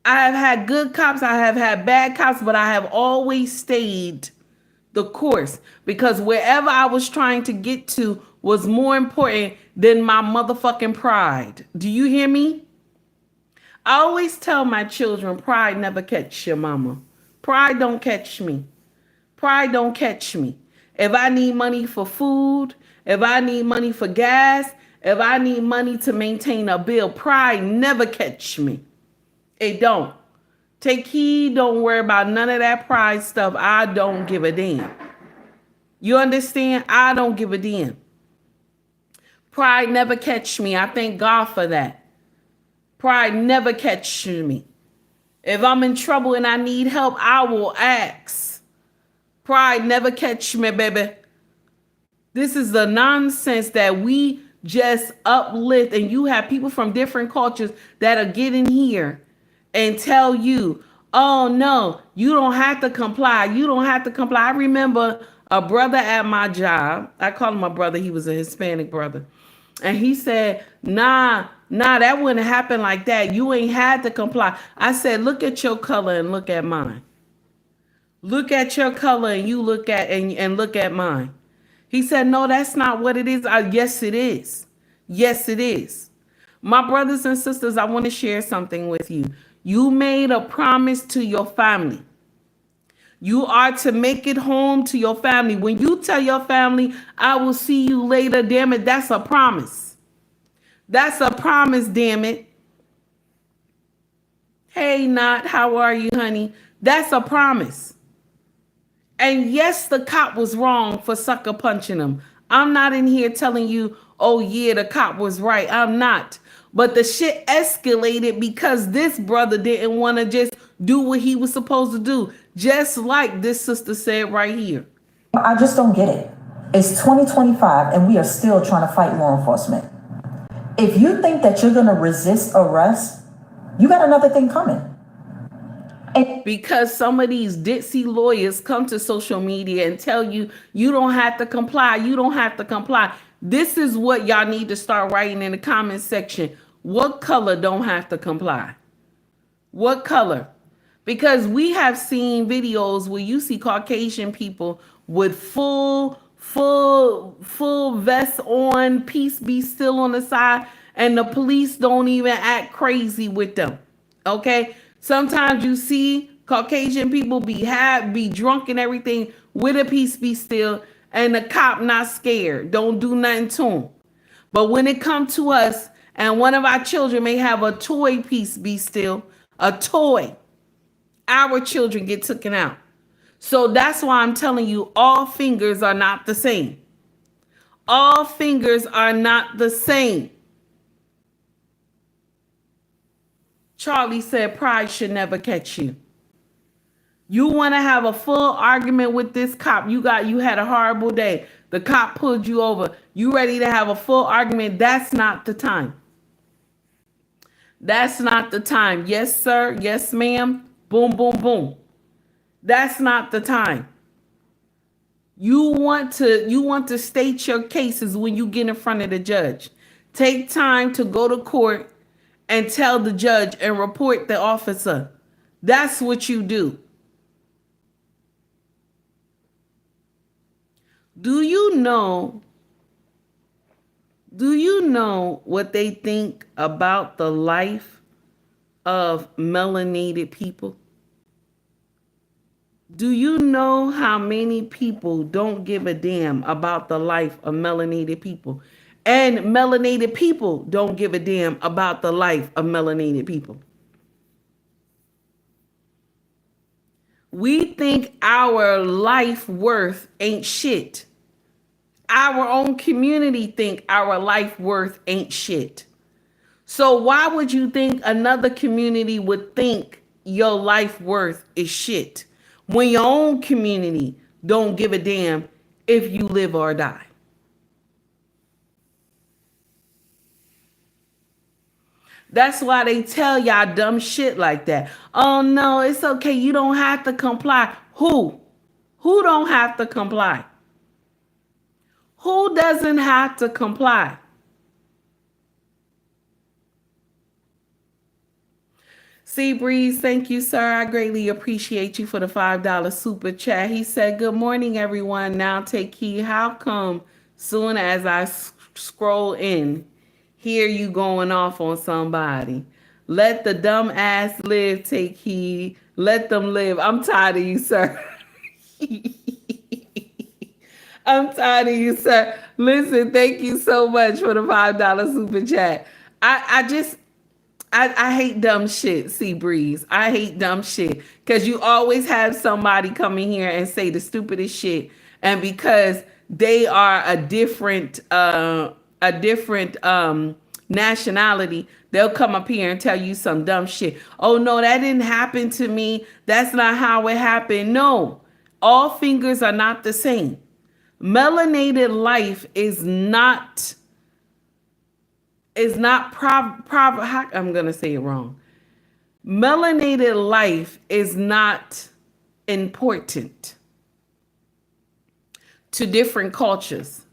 Speaker 2: I have had good cops. I have had bad cops, but I have always stayed the course because wherever I was trying to get to was more important than my motherfucking pride. Do you hear me? I always tell my children, pride never catch your mama. Pride don't catch me. Pride don't catch me. If I need money for food, if I need money for gas, if I need money to maintain a bill, pride never catch me. It don't. Take heed, don't worry about none of that pride stuff. I don't give a damn. You understand? I don't give a damn. Pride never catch me. I thank God for that. Pride never catch me. If I'm in trouble and I need help, I will ask. Pride never catch me, baby. This is the nonsense that we just uplift, and you have people from different cultures that are getting here and tell you, oh no, you don't have to comply. You don't have to comply. I remember a brother at my job. I call him a brother. He was a Hispanic brother. And he said, nah, that wouldn't happen like that. You ain't had to comply. I said, look at your color and look at mine. Look at your color and you look at and look at mine. He said, no, that's not what it is. Yes, it is. Yes, it is. My brothers and sisters, I want to share something with you. You made a promise to your family. You are to make it home to your family. When you tell your family, I will see you later, damn it, that's a promise. That's a promise, damn it. Hey, Not, how are you, honey? That's a promise. And yes, the cop was wrong for sucker punching him. I'm not in here telling you, oh yeah, the cop was right. I'm not. But the shit escalated because this brother didn't want to just do what he was supposed to do. Just like this sister said right here.
Speaker 1: I just don't get it. It's 2025 and we are still trying to fight law enforcement. If you think that you're going to resist arrest, you got another thing coming.
Speaker 2: Because some of these ditzy lawyers come to social media and tell you, you don't have to comply. You don't have to comply. This is what y'all need to start writing in the comment section. What color don't have to comply? What color? Because we have seen videos where you see Caucasian people with full vests on, peace be still on the side, and the police don't even act crazy with them. Okay? Sometimes you see Caucasian people be drunk and everything with a peace be still, and the cop not scared. Don't do nothing to him. But when it comes to us, and one of our children may have a toy peace be still, a toy, our children get taken out. So that's why I'm telling you, all fingers are not the same. All fingers are not the same. Charlie said pride should never catch you. You want to have a full argument with this cop. You had a horrible day. The cop pulled you over. You ready to have a full argument. That's not the time. That's not the time. Yes, sir. Yes, ma'am. Boom, boom, boom. That's not the time. You want to state your cases when you get in front of the judge. Take time to go to court and tell the judge and report the officer. That's what you do. Do you know what they think about the life of melanated people? Do you know how many people don't give a damn about the life of melanated people? And melanated people don't give a damn about the life of melanated people. We think our life worth ain't shit. Our own community think our life worth ain't shit. So why would you think another community would think your life worth is shit when your own community don't give a damn if you live or die? That's why they tell y'all dumb shit like that. Oh no, it's okay. You don't have to comply. Who? Who don't have to comply? Who doesn't have to comply? Sea Breeze, thank you, sir. I greatly appreciate you for the $5 super chat. He said, good morning, everyone. Now take heed. How come soon as I scroll in, hear you going off on somebody? Let the dumb ass live, take heed. Let them live. I'm tired of you, sir. I'm tired of you, sir. Listen, thank you so much for the $5 super chat. I hate dumb shit, Sea Breeze. I hate dumb shit because you always have somebody come in here and say the stupidest shit, and because they are a different nationality, they'll come up here and tell you some dumb shit. Oh no, that didn't happen to me. That's not how it happened. No, all fingers are not the same. Melanated life is not I'm going to say it wrong. Melanated life is not important to different cultures.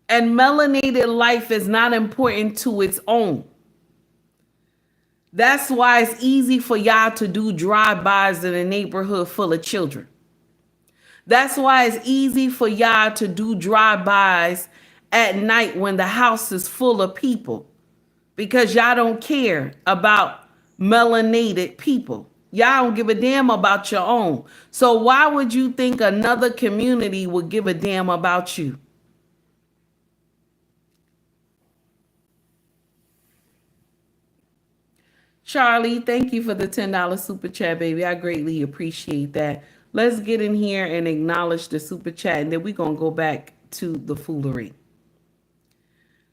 Speaker 2: And melanated life is not important to its own. That's why it's easy for y'all to do drive-bys in a neighborhood full of children. That's why it's easy for y'all to do drive-bys at night when the house is full of people, because y'all don't care about melanated people. Y'all don't give a damn about your own. So why would you think another community would give a damn about you? Charlie, thank you for the $10 super chat, baby. I greatly appreciate that. Let's get in here and acknowledge the super chat, and then we're going to go back to the foolery.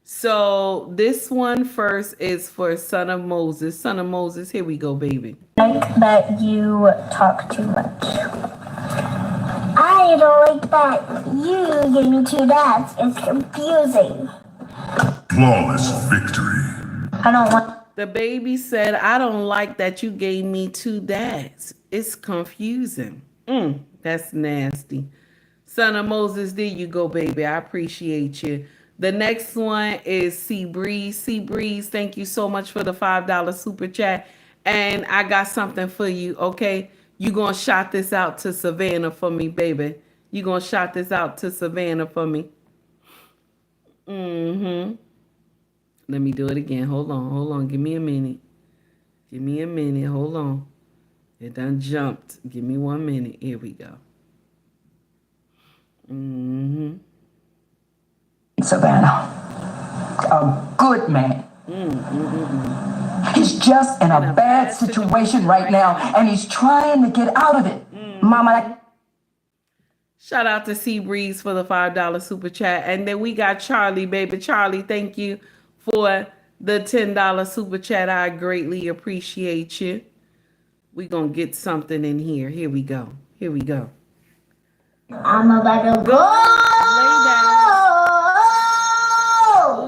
Speaker 2: So this one first is for Son of Moses. Son of Moses, here we go, baby.
Speaker 4: Like that you talk too much. I don't like that you gave me two dads. It's confusing.
Speaker 5: Flawless victory.
Speaker 4: I don't want...
Speaker 2: The baby said, I don't like that you gave me two dads. It's confusing. That's nasty. Son of Moses, there you go, baby. I appreciate you. The next one is Sea Breeze. Sea Breeze, thank you so much for the $5 super chat. And I got something for you, okay? You gonna shout this out to Savannah for me, baby. You gonna shout this out to Savannah for me. Let me do it again. Hold on. Give me a minute. Hold on. It done jumped. Give me 1 minute. Here we go.
Speaker 6: Savannah, a good man. He's just in a bad situation right now, and he's trying to get out of it. Mama.
Speaker 2: Shout out to Sea Breeze for the $5 super chat. And then we got Charlie, baby. Charlie, thank you for the $10 super chat. I greatly appreciate you. We gonna get something in here. Here we go. Here we go.
Speaker 4: I'm about to go.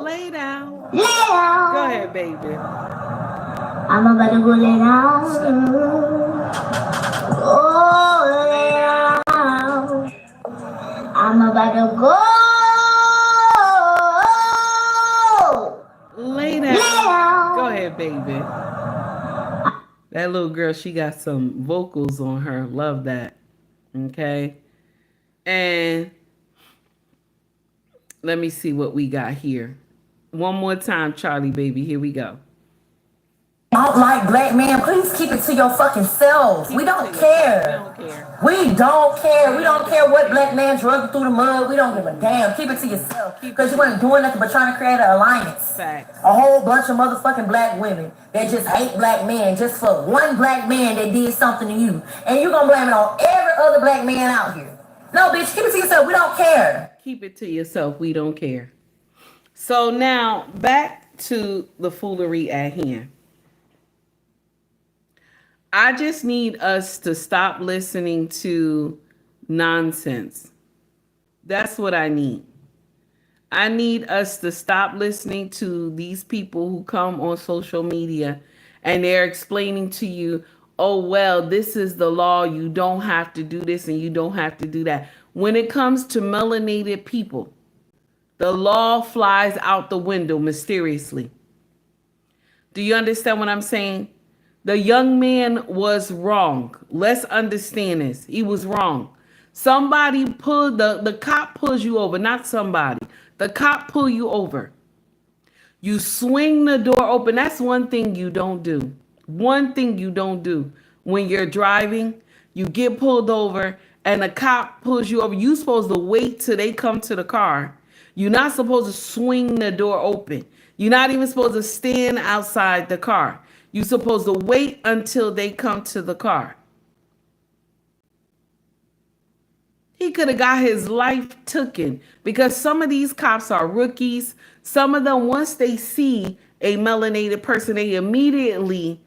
Speaker 2: Lay down.
Speaker 4: Lay down.
Speaker 2: Go ahead, baby.
Speaker 4: I'm about to go lay down. Oh, lay down. I'm about to go.
Speaker 2: Lay down. Go ahead, baby. That little girl, she got some vocals on her. Love that. Okay. And let me see what we got here. One more time, Charlie, baby. Here we go.
Speaker 1: Don't like black men, please keep it to your fucking selves. We don't care. We don't care. We don't care what black man drug you through the mud. We don't give a damn. Keep it to yourself. Because you ain't doing nothing but trying to create an alliance.
Speaker 2: Facts.
Speaker 1: A whole bunch of motherfucking black women that just hate black men just for one black man that did something to you. And you gonna blame it on every other black man out here. No, bitch, keep it to yourself. We don't care.
Speaker 2: Keep it to yourself. We don't care. So now back to the foolery at hand. I just need us to stop listening to nonsense. That's what I need. I need us to stop listening to these people who come on social media and they're explaining to you, oh, well, this is the law. You don't have to do this and you don't have to do that. When it comes to melanated people, the law flies out the window mysteriously. Do you understand what I'm saying? The young man was wrong. Let's understand this. He was wrong. Somebody pulled, the cop pulls you over, not somebody. The cop pull you over. You swing the door open. That's one thing you don't do. One thing you don't do. When you're driving, you get pulled over and the cop pulls you over. You're supposed to wait till they come to the car. You're not supposed to swing the door open. You're not even supposed to stand outside the car. You're supposed to wait until they come to the car. He could have got his life taken because some of these cops are rookies. Some of them, once they see a melanated person, they immediately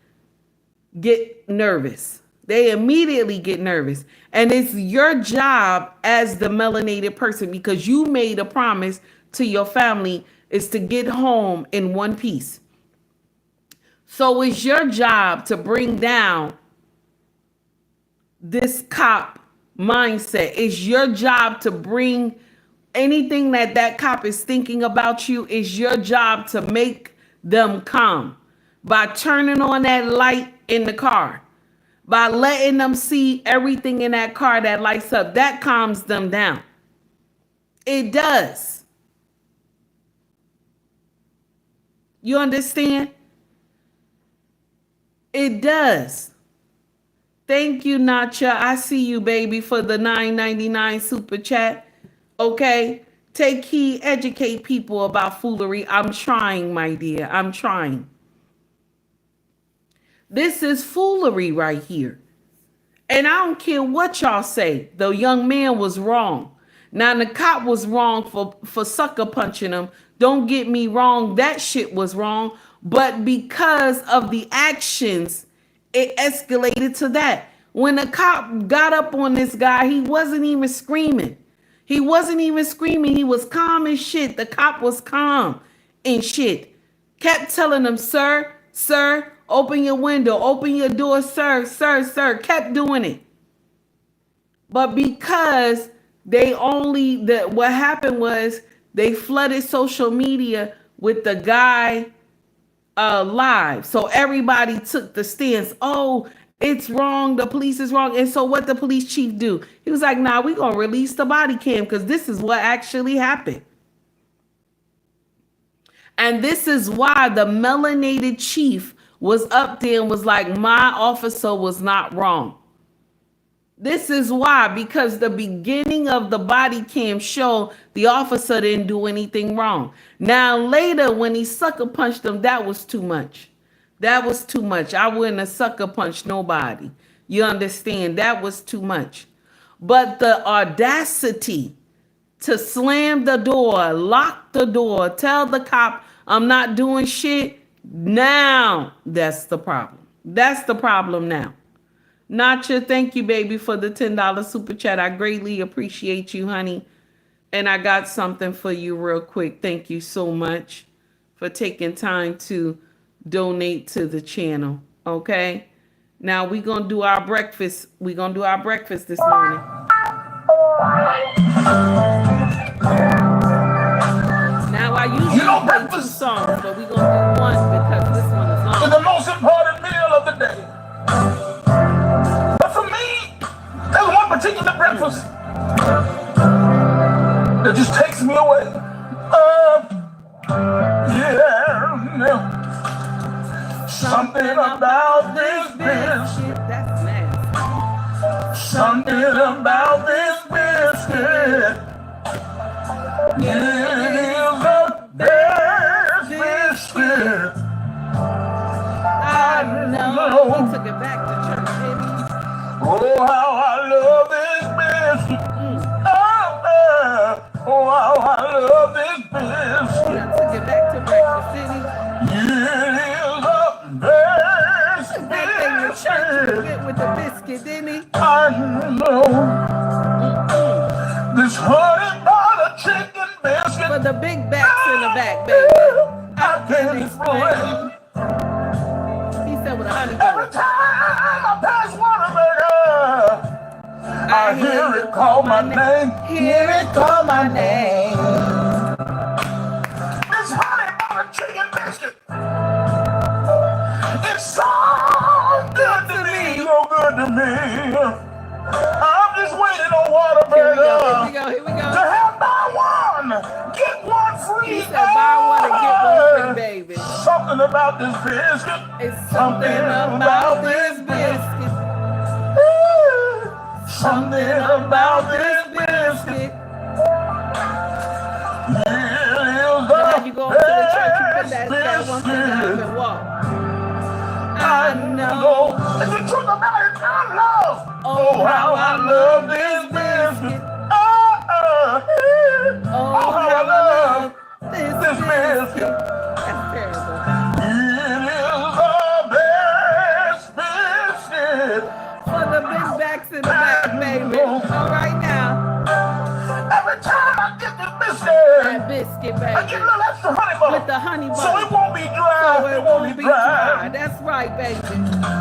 Speaker 2: get nervous. They immediately get nervous. And it's your job as the melanated person, because you made a promise to your family, is to get home in one piece. So it's your job to bring down this cop mindset. It's your job to bring anything that cop is thinking about you. It's your job to make them calm by turning on that light in the car, by letting them see everything in that car that lights up. That calms them down. It does. You understand? It does. Thank you, Nacha. I see you, baby, for the $9.99 super chat. Okay. Take heed, educate people about foolery. I'm trying, my dear. I'm trying. This is foolery right here. And I don't care what y'all say. The young man was wrong. Now, the cop was wrong for sucker punching him. Don't get me wrong. That shit was wrong. But because of the actions, it escalated to that. When the cop got up on this guy, he wasn't even screaming. He wasn't even screaming. He was calm as shit. The cop was calm and shit. Kept telling him, sir, sir, open your window, open your door, sir, sir, sir. Kept doing it. But because what happened was they flooded social media with the guy live. So everybody took the stance. Oh, it's wrong. The police is wrong. And so what the police chief do? He was like, nah, we're going to release the body cam because this is what actually happened. And this is why the melanated chief was up there and was like, my officer was not wrong. This is why, because the beginning of the body cam show the officer didn't do anything wrong. Now later when he sucker punched him, that was too much. That was too much. I wouldn't have sucker punched nobody. You understand? That was too much. But the audacity to slam the door, lock the door, tell the cop I'm not doing shit, now that's the problem. That's the problem now. Nacha, thank you, baby, for the $10 super chat. I greatly appreciate you, honey. And I got something for you real quick. Thank you so much for taking time to donate to the channel. Okay. Now we're going to do our breakfast. We're going to do our breakfast this morning. Now I usually play 2 songs, but we're going to do one because this one is long.
Speaker 3: It's the most important meal of the day. But for me, there's one particular breakfast that just takes me away. Something about this biscuit.
Speaker 2: That's nasty.
Speaker 3: Something about this biscuit. It is the best biscuit.
Speaker 2: I know. He took it back to church, baby.
Speaker 3: Oh, how I love this biscuit. Oh, how I love this biscuit.
Speaker 2: He took it back to breakfast, didn't he?
Speaker 3: It is the best
Speaker 2: That thing in church
Speaker 3: biscuit.
Speaker 2: fit with the biscuit, didn't he?
Speaker 3: I know this honey butter chicken biscuit.
Speaker 2: For the big backs in the back, baby.
Speaker 3: I can't explain.
Speaker 2: He said with a honey
Speaker 3: Every
Speaker 2: butter.
Speaker 3: time I pass Whataburger, I hear it call my name.
Speaker 2: Hear it call my name.
Speaker 3: This honey butter chicken biscuit. It's so good to me. So good to me. I'm just waiting on Whataburger
Speaker 2: Here we
Speaker 3: to
Speaker 2: go.
Speaker 3: have buy one, get one free.
Speaker 2: He said buy one and get one free, baby.
Speaker 3: Something about this biscuit.
Speaker 2: It's something about this biscuit.
Speaker 3: Something about this biscuit.
Speaker 2: When you go to the church, you put that one finger up and walk. I know.
Speaker 3: It's the truth about it. I love.
Speaker 2: Oh,
Speaker 3: how I love this biscuit.
Speaker 2: Oh, how I love this
Speaker 3: this
Speaker 2: biscuit.
Speaker 3: biscuit.
Speaker 2: That's terrible.
Speaker 3: It is the best biscuit.
Speaker 2: For the big backs in the back, baby. All right now.
Speaker 3: Every time I get this biscuit,
Speaker 2: That biscuit,
Speaker 3: I get a
Speaker 2: baby.
Speaker 3: little extra honey butter.
Speaker 2: With the honey
Speaker 3: So
Speaker 2: butter.
Speaker 3: it won't be dry.
Speaker 2: So it won't be dry. That's right, baby.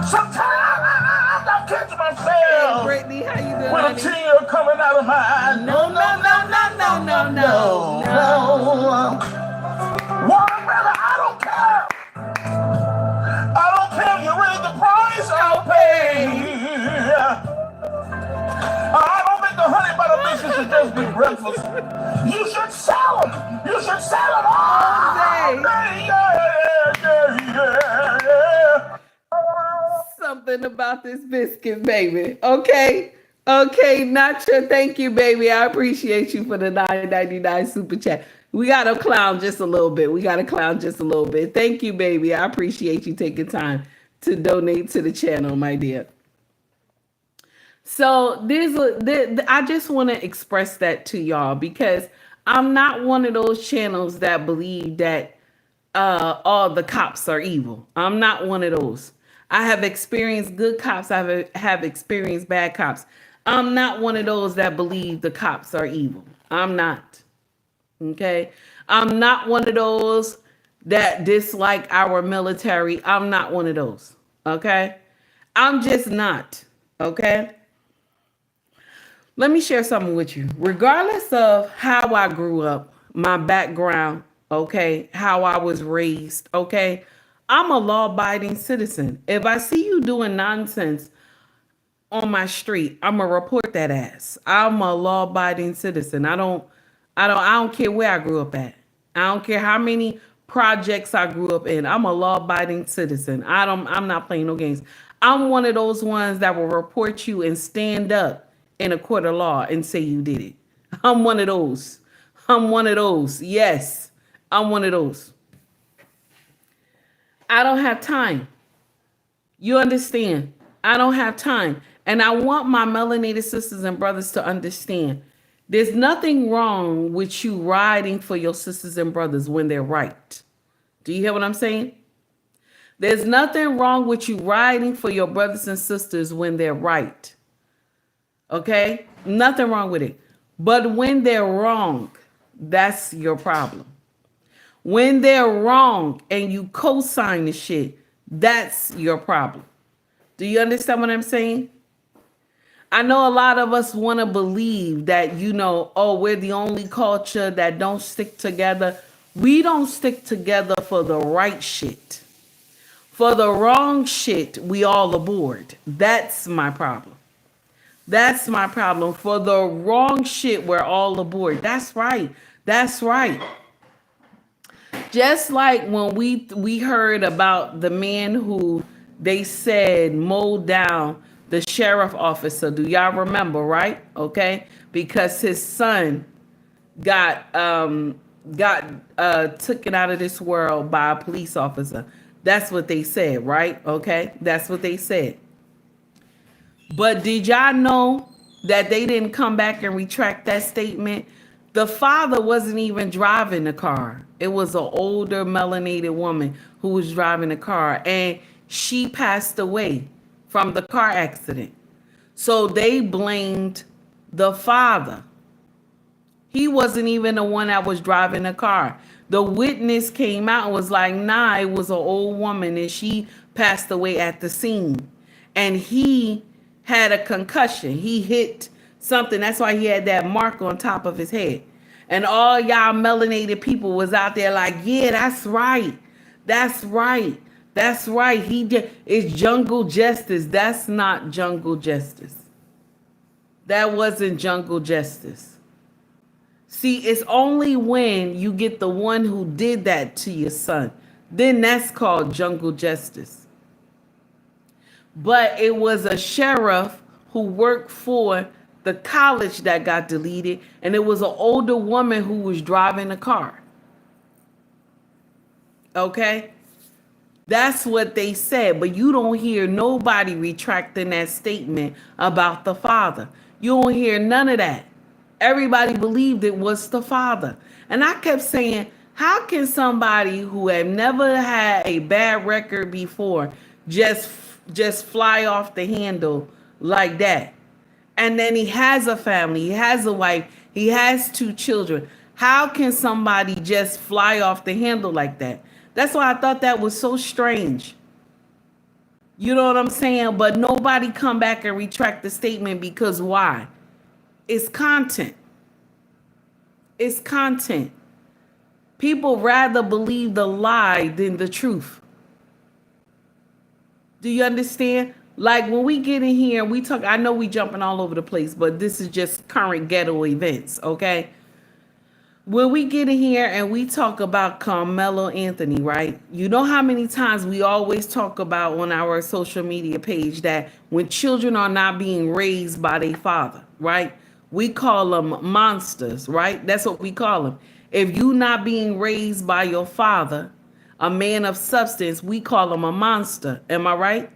Speaker 3: Sometimes I catch
Speaker 2: Hey,
Speaker 3: myself
Speaker 2: Brittany, how you doing,
Speaker 3: with a
Speaker 2: honey?
Speaker 3: tear coming out of my eye.
Speaker 2: No.
Speaker 3: Whataburger, I don't care. I don't care if you raise the price, I'll pay. I don't think the honey butter biscuit should just be breakfast. You should sell them. You should sell them all
Speaker 2: day.
Speaker 3: Yeah.
Speaker 2: Something about this biscuit, baby. Okay, Nacha, thank you, baby. I appreciate you for the $9.99 super chat. We got to clown just a little bit. Thank you, baby. I appreciate you taking time to donate to the channel, my dear. So I just want to express that to y'all because I'm not one of those channels that believe that all the cops are evil. I'm not one of those. I have experienced good cops. I have experienced bad cops. I'm not one of those that believe the cops are evil. I'm not. Okay. I'm not one of those that dislike our military. I'm not one of those. Okay. I'm just not. Okay. Let me share something with you. Regardless of how I grew up, my background, okay, how I was raised, okay, I'm a law-abiding citizen. If I see you doing nonsense on my street, I'm gonna report that ass. I'm a law-abiding citizen. I don't care where I grew up at. I don't care how many projects I grew up in. I'm a law-abiding citizen. I'm not playing no games. I'm one of those ones that will report you and stand up in a court of law and say you did it. I'm one of those. Yes, I'm one of those. I don't have time. You understand? I don't have time. And I want my melanated sisters and brothers to understand there's nothing wrong with you riding for your sisters and brothers when they're right. Do you hear what I'm saying? There's nothing wrong with you riding for your brothers and sisters when they're right. Okay? Nothing wrong with it. But when they're wrong, that's your problem. When they're wrong and you co-sign the shit, that's your problem. Do you understand what I'm saying? I know a lot of us want to believe that, we're the only culture that don't stick together. We don't stick together for the right shit. For the wrong shit, we all aboard. That's my problem. That's my problem. For the wrong shit, we're all aboard. That's right. That's right. Just like when we heard about the man who they said mowed down the sheriff officer. Do y'all remember, right? Okay. Because his son got taken out of this world by a police officer. That's what they said, right? Okay. That's what they said. But did y'all know that they didn't come back and retract that statement? The father wasn't even driving the car. It was an older melanated woman who was driving the car, and she passed away from the car accident. So they blamed the father. He wasn't even the one that was driving the car. The witness came out and was like, nah, it was an old woman and she passed away at the scene. And he had a concussion. He hit something. That's why he had that mark on top of his head. And all y'all melanated people was out there like, yeah, that's right. That's right. That's right. It's jungle justice. That's not jungle justice. That wasn't jungle justice. See, it's only when you get the one who did that to your son, then that's called jungle justice. But it was a sheriff who worked for the college that got deleted, and it was an older woman who was driving the car. Okay? That's what they said, but you don't hear nobody retracting that statement about the father. You don't hear none of that. Everybody believed it was the father. And I kept saying, how can somebody who had never had a bad record before just fly off the handle like that? And then he has a family, he has a wife, he has 2 children. How can somebody just fly off the handle like that? That's why I thought that was so strange. You know what I'm saying? But nobody come back and retract the statement because why? It's content. It's content. People rather believe the lie than the truth. Do you understand? Like when we get in here and we talk, I know we jumping all over the place, but this is just current ghetto events, okay? When we get in here and we talk about Carmelo Anthony, right? You know how many times we always talk about on our social media page that when children are not being raised by their father, right? We call them monsters, right? That's what we call them. If you not being raised by your father, a man of substance, we call him a monster. Am I right?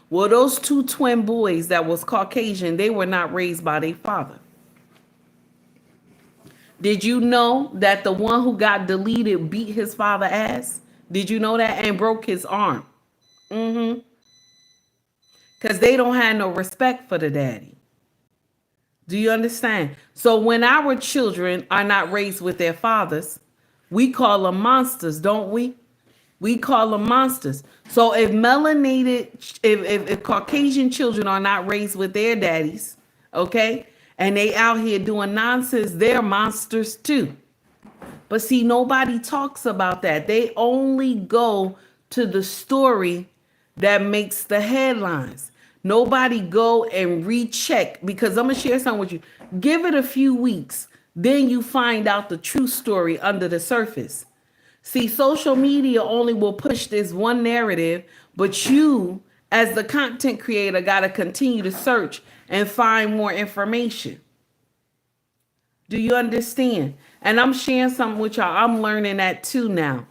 Speaker 2: Well, those 2 twin boys that was Caucasian, they were not raised by their father. Did you know that the one who got deleted beat his father ass? Did you know that? And broke his arm. Because they don't have no respect for the daddy. Do you understand? So when our children are not raised with their fathers, we call them monsters, don't we? We call them monsters. So if if Caucasian children are not raised with their daddies, okay, and they out here doing nonsense, they're monsters too. But see, nobody talks about that. They only go to the story that makes the headlines. Nobody go and recheck, because I'm going to share something with you. Give it a few weeks, then you find out the true story under the surface. See, social media only will push this one narrative, but you, as the content creator, got to continue to search and find more information. Do you understand? And I'm sharing something with y'all. I'm learning that too now.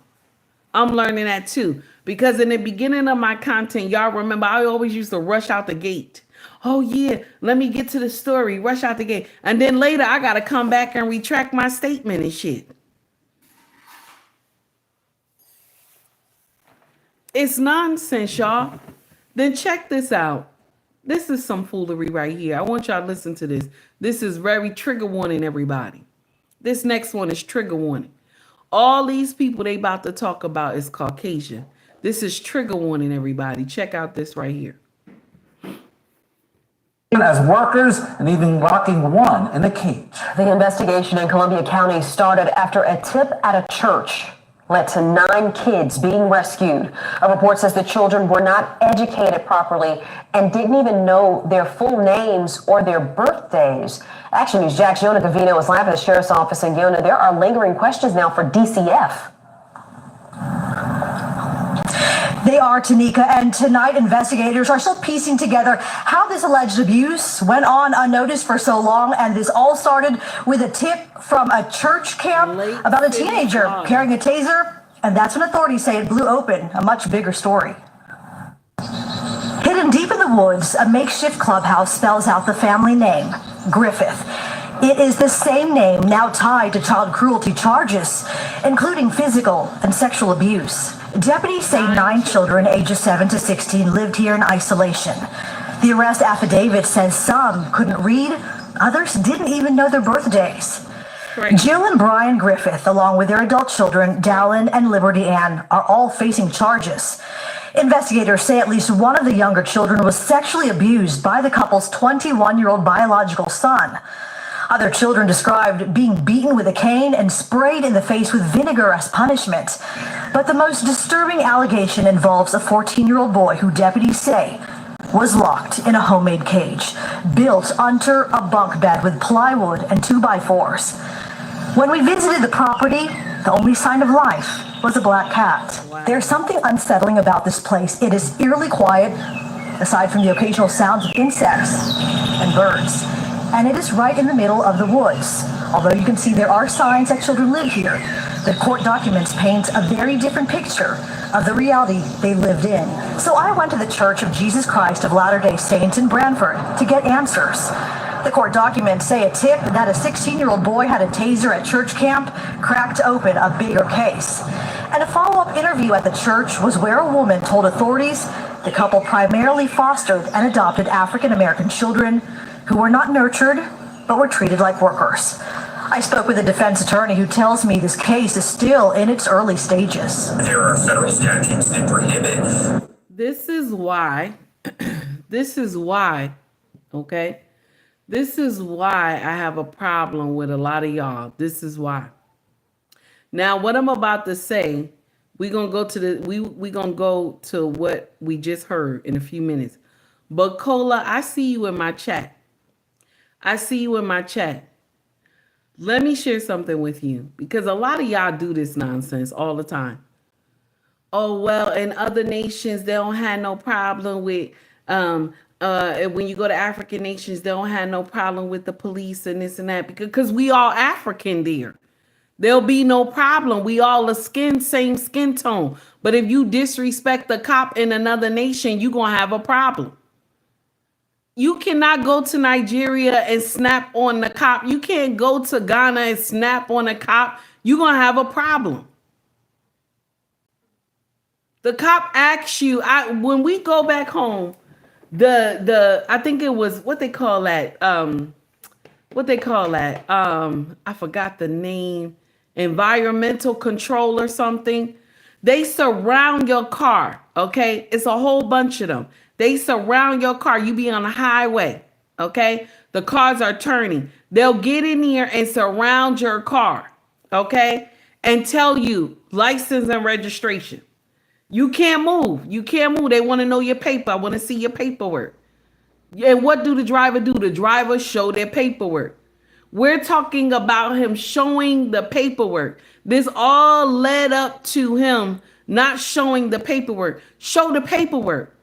Speaker 2: I'm learning that too. Because in the beginning of my content, y'all remember, I always used to rush out the gate. Oh yeah, let me get to the story, rush out the gate. And then later I got to come back and retract my statement and shit. It's nonsense, y'all. Then check this out. This is some foolery right here. I want y'all to listen to this. This is very trigger warning, everybody. This next one is trigger warning. All these people they about to talk about is Caucasian. This is trigger warning, everybody. Check out this right here.
Speaker 7: As workers and even locking one in a cage.
Speaker 8: The investigation in Columbia County started after a tip at a church led to 9 kids being rescued. A report says the children were not educated properly and didn't even know their full names or their birthdays. Action News' Jack's Yona Gavino is live at the sheriff's office in Yona. There are lingering questions now for DCF.
Speaker 9: They are, Tanika, and tonight investigators are still piecing together how this alleged abuse went on unnoticed for so long, and this all started with a tip from a church camp about a teenager carrying a taser, and that's when authorities say it blew open a much bigger story. Hidden deep in the woods, a makeshift clubhouse spells out the family name, Griffith. It is the same name now tied to child cruelty charges, including physical and sexual abuse. Deputies say 9 children ages 7 to 16 lived here in isolation. The arrest affidavit says some couldn't read, others didn't even know their birthdays. Right. Jill and Brian Griffith, along with their adult children, Dallin and Liberty Ann, are all facing charges. Investigators say at least one of the younger children was sexually abused by the couple's 21-year-old biological son. Other children described being beaten with a cane and sprayed in the face with vinegar as punishment. But the most disturbing allegation involves a 14-year-old boy who deputies say was locked in a homemade cage, built under a bunk bed with plywood and 2x4s. When we visited the property, the only sign of life was a black cat. Wow. There's something unsettling about this place. It is eerily quiet, aside from the occasional sounds of insects and birds. And it is right in the middle of the woods. Although you can see there are signs that children live here, the court documents paint a very different picture of the reality they lived in. So I went to the Church of Jesus Christ of Latter-day Saints in Branford to get answers. The court documents say a tip that a 16-year-old boy had a taser at church camp cracked open a bigger case. And a follow-up interview at the church was where a woman told authorities the couple primarily fostered and adopted African-American children who were not nurtured, but were treated like workers. I spoke with a defense attorney who tells me this case is still in its early stages.
Speaker 10: There are federal statutes that prohibit.
Speaker 2: This is why, okay? This is why I have a problem with a lot of y'all. This is why. Now, what I'm about to say, we're gonna go to what we just heard in a few minutes. But Cola, I see you in my chat. Let me share something with you, because a lot of y'all do this nonsense all the time. Oh, well, in other nations, they don't have no problem with, when you go to African nations, they don't have no problem with the police and this and that, because we all African there. There'll be no problem. We all same skin tone. But if you disrespect the cop in another nation, you're going to have a problem. You cannot go to Nigeria and snap on the cop. You can't go to Ghana and snap on a cop. You're going to have a problem. The cop asks you, when we go back home, I think it was, what they call that? I forgot the name. Environmental control or something. They surround your car, okay? It's a whole bunch of them. They surround your car. You be on a highway, okay? The cars are turning. They'll get in here and surround your car, okay? And tell you license and registration. You can't move. You can't move. They want to know your paper. I want to see your paperwork. And what do the driver do? The driver show their paperwork. We're talking about him showing the paperwork. This all led up to him not showing the paperwork. Show the paperwork.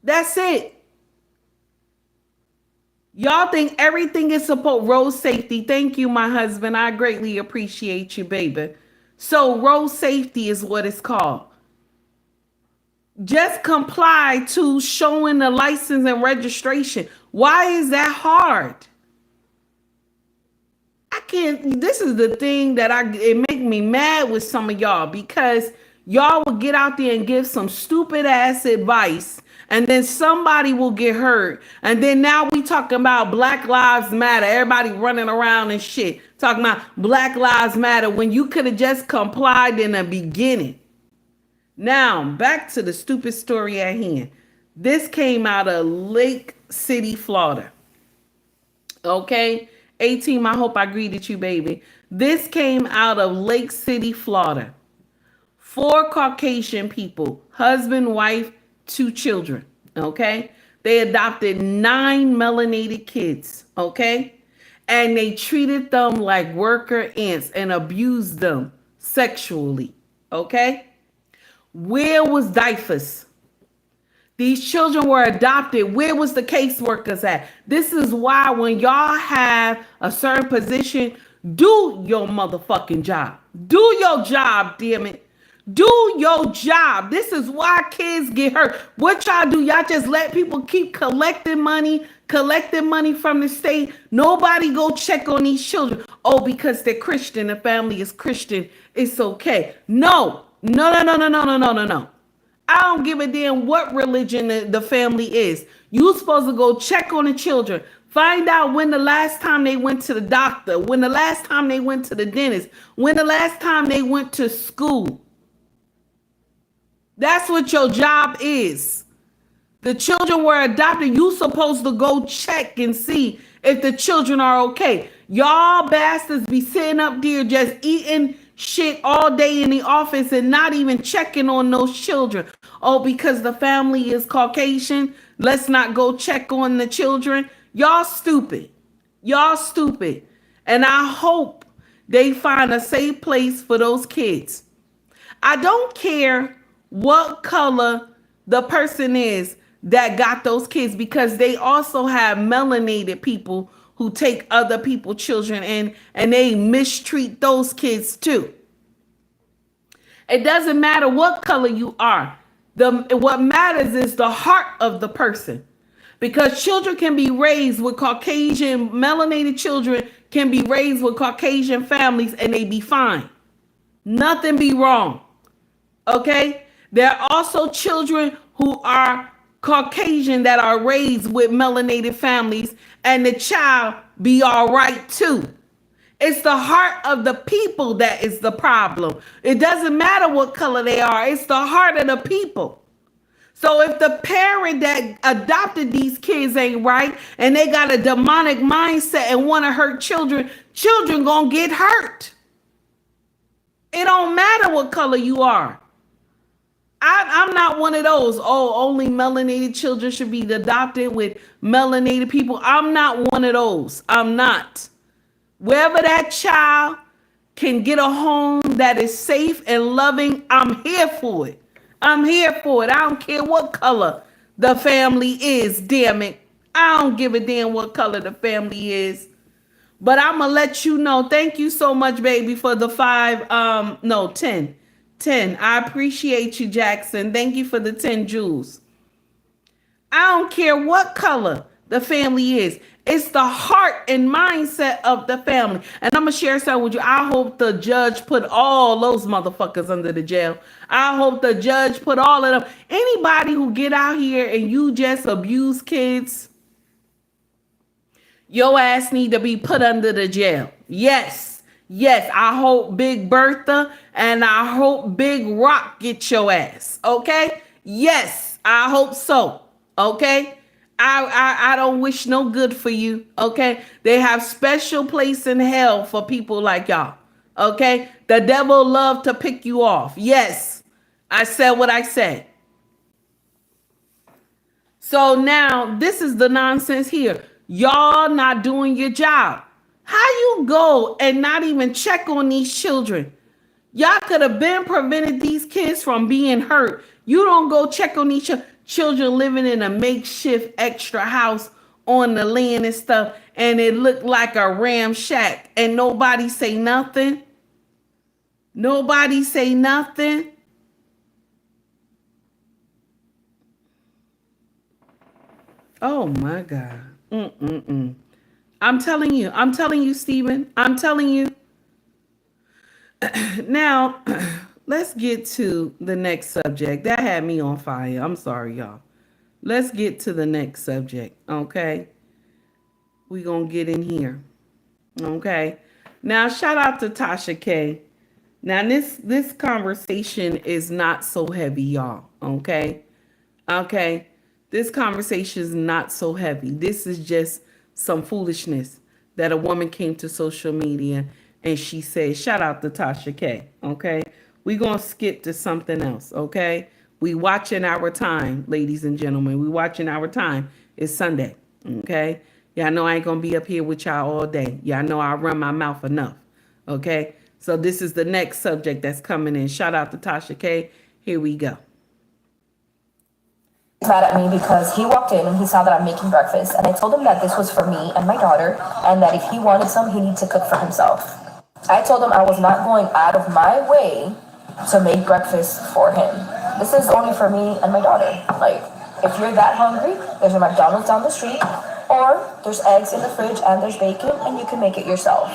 Speaker 2: That's it. Y'all think everything is supposed road safety. Thank you, my husband. I greatly appreciate you, baby. So road safety is what it's called. Just comply to showing the license and registration. Why is that hard? I can't. This is the thing that it make me mad with some of y'all, because Y'all will get out there and give some stupid ass advice, and then somebody will get hurt. And then now we talking about Black Lives Matter. Everybody running around and shit. Talking about Black Lives Matter when you could have just complied in the beginning. Now, back to the stupid story at hand. This came out of Lake City, Florida. Okay? 18, I hope I greeted you, baby. This came out of Lake City, Florida. 4 Caucasian people, husband, wife, 2 children, okay? They adopted 9 melanated kids, okay? And they treated them like worker ants and abused them sexually, okay? Where was DIFUS? These children were adopted. Where was the caseworkers at? This is why when y'all have a certain position, do your motherfucking job. Do your job, damn it. Do your job. This is why kids get hurt. What y'all do? Y'all just let people keep collecting money from the state. Nobody go check on these children. Oh, because they're Christian, the family is Christian, it's okay. No. I don't give a damn what religion the family is. You supposed to go check on the children. Find out when the last time they went to the doctor, when the last time they went to the dentist, when the last time they went to school. That's what your job is. The children were adopted. You supposed to go check and see if the children are okay. Y'all bastards be sitting up there just eating shit all day in the office and not even checking on those children. Oh, because the family is Caucasian, let's not go check on the children. Y'all stupid. Y'all stupid. And I hope they find a safe place for those kids. I don't care what color the person is that got those kids, because they also have melanated people who take other people's children in and they mistreat those kids too. It doesn't matter what color you are. What matters is the heart of the person, because children can be raised with Caucasian, melanated children can be raised with Caucasian families and they be fine. Nothing be wrong. Okay? There are also children who are Caucasian that are raised with melanated families and the child be all right too. It's the heart of the people that is the problem. It doesn't matter what color they are. It's the heart of the people. So if the parent that adopted these kids ain't right and they got a demonic mindset and want to hurt children, children gonna get hurt. It don't matter what color you are. I'm not one of those, oh, only melanated children should be adopted with melanated people. I'm not one of those. I'm not. Wherever that child can get a home that is safe and loving, I'm here for it. I'm here for it. I don't care what color the family is, damn it. I don't give a damn what color the family is. But I'm going to let you know. Thank you so much, baby, for the 10. 10. I appreciate you, Jackson. Thank you for the 10 jewels. I don't care what color the family is. It's the heart and mindset of the family. And I'm going to share something with you. I hope the judge put all those motherfuckers under the jail. I hope the judge put all of them. Anybody who get out here and you just abuse kids, your ass need to be put under the jail. Yes. Yes, I hope Big Bertha and I hope Big Rock get your ass. Okay? Yes, I hope so. Okay? I don't wish no good for you. Okay? They have special place in hell for people like y'all. Okay? The devil love to pick you off. Yes, I said what I said. So now this is the nonsense here. Y'all not doing your job. How you go and not even check on these children? Y'all could have been prevented these kids from being hurt. You don't go check on these children living in a makeshift extra house on the land and stuff, and it looked like a ram shack, and nobody say nothing. Nobody say nothing. Oh my God. I'm telling you, Stephen. I'm telling you. Now, let's get to the next subject. That had me on fire. I'm sorry, y'all. Let's get to the next subject, okay? We gonna get in here, okay? Now, shout out to Tasha K. Now, this conversation is not so heavy, y'all, okay? Okay? This conversation is not so heavy. This is just some foolishness that a woman came to social media and she said, shout out to Tasha K, okay? We gonna skip to something else, okay? We watching our time, ladies and gentlemen. We watching our time. It's Sunday, okay? Y'all know I ain't gonna be up here with y'all all day. Y'all know I run my mouth enough, okay? So this is the next subject that's coming in. Shout out to Tasha K. Here we go.
Speaker 11: Mad at me because he walked in and he saw that I'm making breakfast, and I told him that this was for me and my daughter, and that if he wanted some, he needed to cook for himself. I told him I was not going out of my way to make breakfast for him. This is only for me and my daughter. Like, if you're that hungry, there's a McDonald's down the street, or there's eggs in the fridge and there's bacon, and you can make it yourself.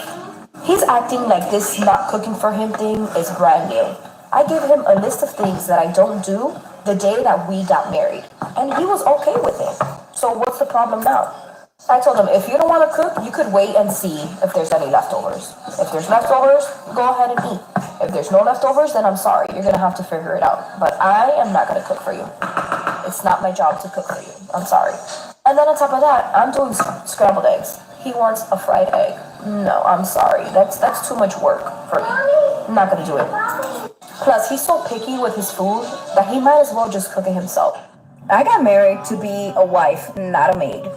Speaker 11: He's acting like this not cooking for him thing is brand new. I gave him a list of things that I don't do the day that we got married, and he was okay with it. So what's the problem now? I told him, if you don't want to cook, you could wait and see if there's any leftovers. If there's leftovers, go ahead and eat. If there's no leftovers, then I'm sorry, you're gonna have to figure it out. But I am not gonna cook for you. It's not my job to cook for you. I'm sorry. And then on top of that, I'm doing scrambled eggs. He wants a fried egg. No, I'm sorry. That's too much work for me. I'm not gonna do it. Plus, he's so picky with his food that he might as well just cook it himself. I got married to be a wife, not a maid.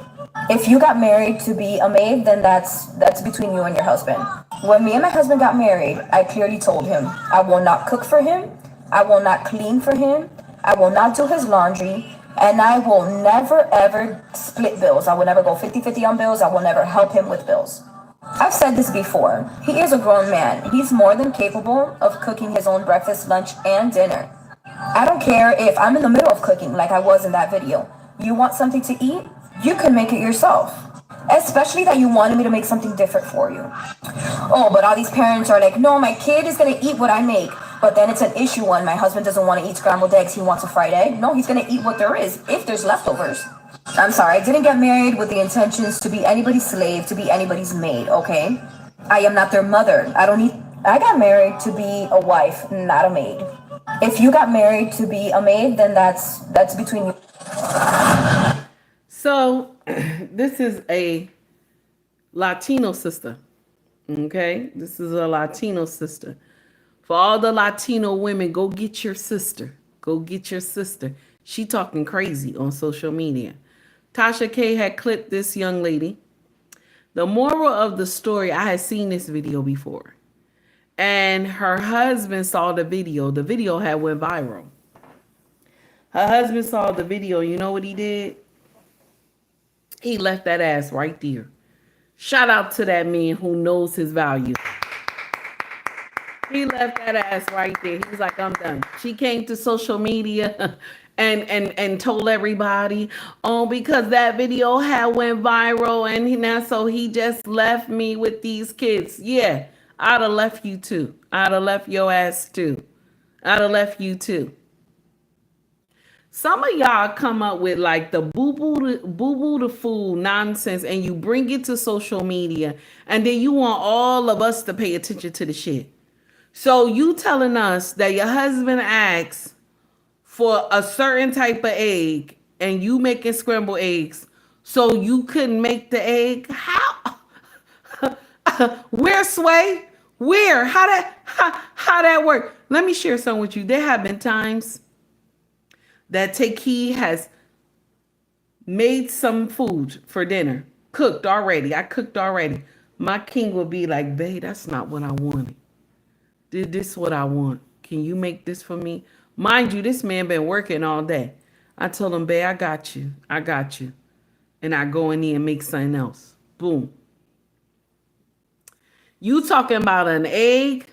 Speaker 11: If you got married to be a maid, then that's between you and your husband. When me and my husband got married, I clearly told him, I will not cook for him, I will not clean for him, I will not do his laundry, and I will never ever split bills. I will never go 50-50 on bills, I will never help him with bills. I've said this before, he is a grown man. He's more than capable of cooking his own breakfast, lunch, and dinner. I don't care if I'm in the middle of cooking like I was in that video. You want something to eat? You can make it yourself. Especially that you wanted me to make something different for you. Oh, but all these parents are like, no, my kid is going to eat what I make. But then it's an issue when my husband doesn't want to eat scrambled eggs, he wants a fried egg. No, he's going to eat what there is, if there's leftovers. I'm sorry, I didn't get married with the intentions to be anybody's slave, to be anybody's maid, okay? I am not their mother. I got married to be a wife, not a maid. If you got married to be a maid, then that's between you.
Speaker 2: So this is a Latino sister, okay? This is a Latino sister. For all the Latino women, go get your sister. Go get your sister. She talking crazy on social media. Tasha K had clipped this young lady. The moral of the story, I had seen this video before. And her husband saw the video. The video had went viral. Her husband saw the video. You know what he did? He left that ass right there. Shout out to that man who knows his value. He left that ass right there. He was like, I'm done. She came to social media and told everybody, oh, because that video had went viral and so he just left me with these kids. Yeah, I'd have left you too. I'd have left your ass too. I'd have left you too. Some of y'all come up with like the boo-boo the fool nonsense and you bring it to social media and then you want all of us to pay attention to the shit. So you telling us that your husband asks for a certain type of egg and you making scrambled eggs so you couldn't make the egg? How? Where, Sway? Where? How that work? Let me share something with you. There have been times that Taki has made some food for dinner, cooked already. I cooked already. My king will be like, babe, that's not what I wanted. This is what I want. Can you make this for me? Mind you, this man been working all day. I told him, babe, I got you. I got you. And I go in there and make something else. Boom. You talking about an egg?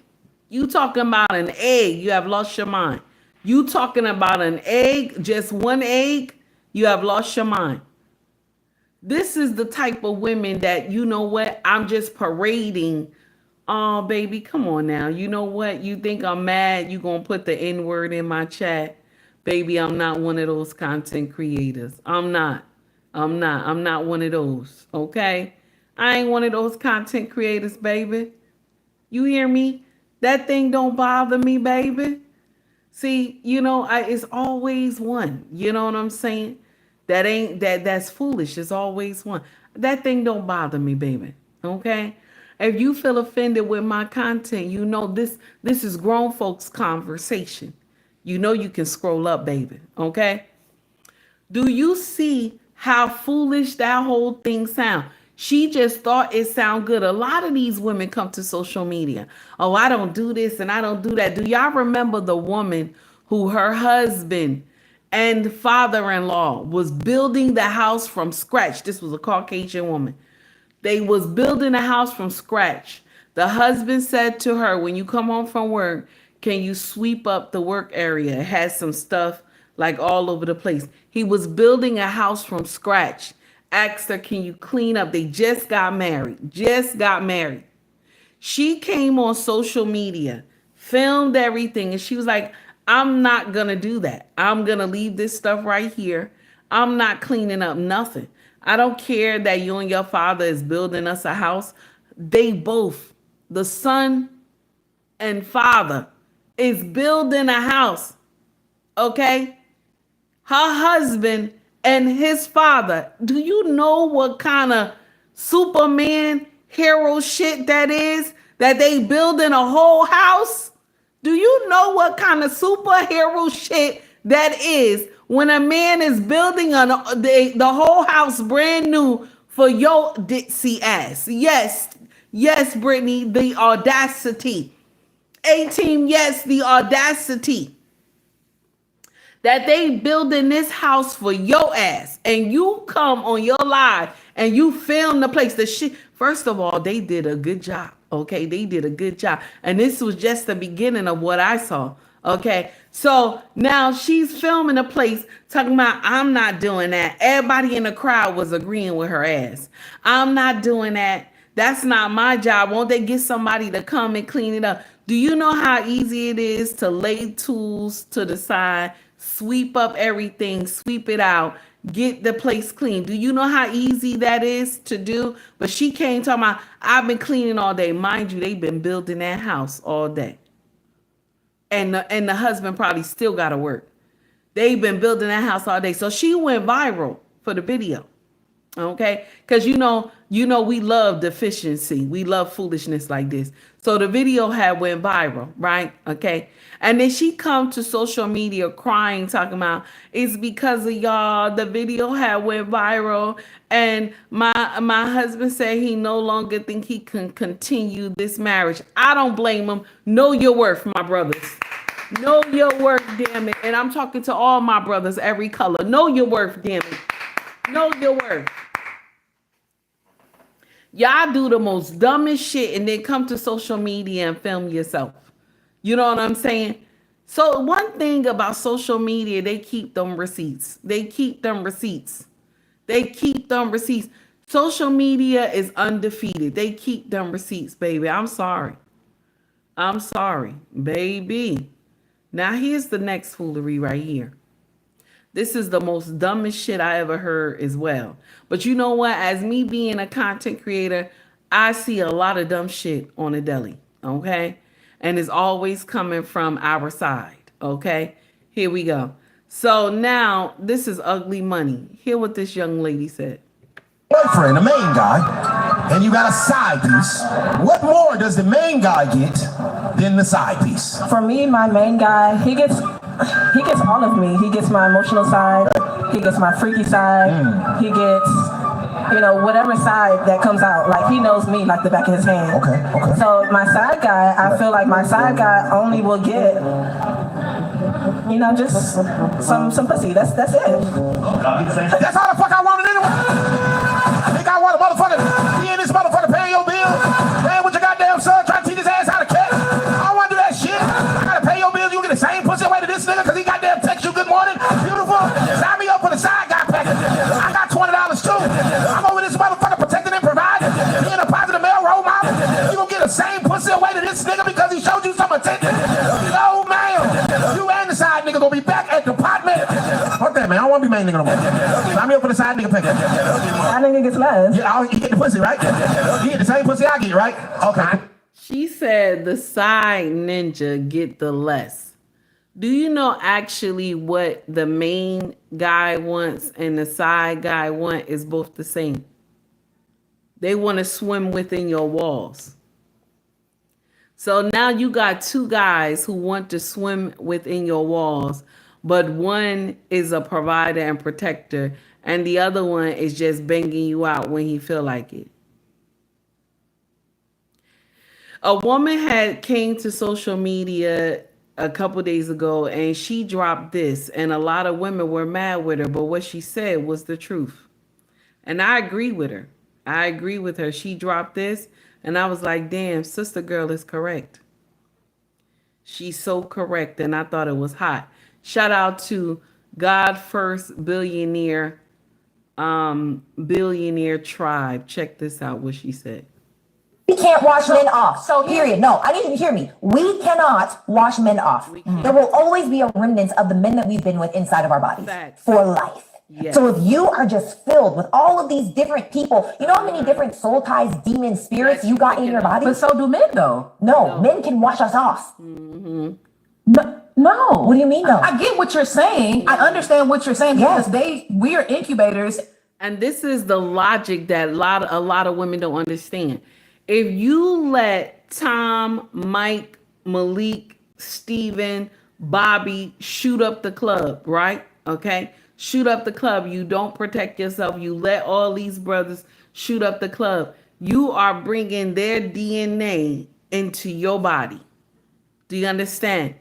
Speaker 2: You talking about an egg? You have lost your mind. You talking about an egg, just one egg, you have lost your mind. This is the type of women that, you know what, I'm just parading Oh, baby, come on now. You know what? You think I'm mad? You gonna put the N word in my chat? Baby, I'm not one of those content creators. I'm not. I'm not one of those. Okay? I ain't one of those content creators, baby. You hear me? That thing don't bother me, baby. See, it's always one. You know what I'm saying? That's foolish. It's always one. That thing don't bother me, baby. Okay? If you feel offended with my content, this is grown folks conversation. You can scroll up, baby. Okay? Do you see how foolish that whole thing sound? She just thought it sound good. A lot of these women come to social media. Oh, I don't do this and I don't do that. Do y'all remember the woman who her husband and father-in-law was building the house from scratch? This was a Caucasian woman. They was building a house from scratch. The husband said to her, when you come home from work, can you sweep up the work area? It has some stuff like all over the place. He was building a house from scratch. Asked her, can you clean up? They just got married. She came on social media, filmed everything, and she was like, I'm not going to do that. I'm going to leave this stuff right here. I'm not cleaning up nothing. I don't care that you and your father is building us a house. They both, the son and father, is building a house. Okay? Her husband and his father. Do you know what kind of Superman hero shit that is? That they building a whole house? Do you know what kind of superhero shit that is when a man is building the whole house brand new for your ditzy ass? Yes, Brittany, the audacity. A-Team, yes, the audacity. That they building this house for your ass, and you come on your live and you film the place. The shit. First of all, they did a good job. Okay, they did a good job, and this was just the beginning of what I saw. Okay, so now she's filming a place talking about, I'm not doing that. Everybody in the crowd was agreeing with her ass. I'm not doing that. That's not my job. Won't they get somebody to come and clean it up? Do you know how easy it is to lay tools to the side, sweep up everything, sweep it out, get the place clean? Do you know how easy that is to do? But she came talking about, I've been cleaning all day. Mind you, they've been building that house all day. And the husband probably still got to work. They've been building that house all day. So she went viral for the video. Okay? Because we love deficiency. We love foolishness like this. So the video had went viral, right? Okay. And then she come to social media crying, talking about, it's because of y'all. The video had went viral. And my husband said he no longer think he can continue this marriage. I don't blame him. Know your worth, my brothers. Know your worth, damn it. And I'm talking to all my brothers, every color. Know your worth, damn it. Know your worth. Y'all do the most dumbest shit and then come to social media and film yourself. You know what I'm saying? So one thing about social media, they keep them receipts. Social media is undefeated. They keep them receipts, baby. I'm sorry, baby. Now here's the next foolery right here. This is the most dumbest shit I ever heard as well. But you know what? As me being a content creator, I see a lot of dumb shit on the deli, okay? And it's always coming from our side, okay? Here we go. So now, this is ugly money. Hear what this young lady said.
Speaker 12: Boyfriend, the main guy, and you got a side piece. What more does the main guy get than the side piece?
Speaker 13: For me, my main guy, he gets all of me. He gets my emotional side. He gets my freaky side. He gets, whatever side that comes out. Like, he knows me like the back of his hand.
Speaker 12: Okay.
Speaker 13: So my side guy, I feel like my side guy only will get, just some pussy. That's it.
Speaker 12: That's all the fuck I wanted anyway. I think I want a motherfucker. He in this motherfucker paying your bill. Paying with your goddamn son, trying to teach his ass how to catch. I don't want to do that shit. I gotta pay your bills. You get the same pussy away to this nigga because he goddamn text you good morning. Beautiful. Sign me up for the side guy package. I got $20 too. I'm over this motherfucker protecting and providing. Being a positive male role model. You gonna get the same pussy away to this nigga because he showed you some attention? No, ma'am. You and the side nigga gonna be back at the department. Fuck that, man. I don't want to be main nigga no more. I'm here for the side nigga pick.
Speaker 13: Side nigga gets less.
Speaker 12: Yeah, you get the pussy, right? You get the same pussy I get, right? Okay.
Speaker 2: She said the side ninja get the less. Do you know actually what the main guy wants and the side guy want is both the same? They want to swim within your walls. So now you got two guys who want to swim within your walls, but one is a provider and protector, and the other one is just banging you out when he feel like it. A woman had came to social media a couple days ago and she dropped this, and a lot of women were mad with her, but what she said was the truth. And I agree with her. I agree with her. She dropped this and I was like, damn, sister girl is correct. She's so correct, and I thought it was hot. Shout out to God First Billionaire Tribe. Check this out, what she said.
Speaker 14: We can't wash men off. So period. No, I need you to hear me. We cannot wash men off. There will always be a remnant of the men that we've been with inside of our bodies for life. Yes. So if you are just filled with all of these different people, you know how many different soul ties, demon spirits you got in your body?
Speaker 6: But so do men, though.
Speaker 14: No, men can wash us off.
Speaker 6: No.
Speaker 14: What do you mean, no?
Speaker 6: I get what you're saying. I understand what you're saying because we are incubators.
Speaker 2: And this is the logic that a lot of women don't understand. If you let Tom, Mike, Malik, Steven, Bobby shoot up the club, right? Okay. Shoot up the club. You don't protect yourself. You let all these brothers shoot up the club. You are bringing their DNA into your body. Do you understand?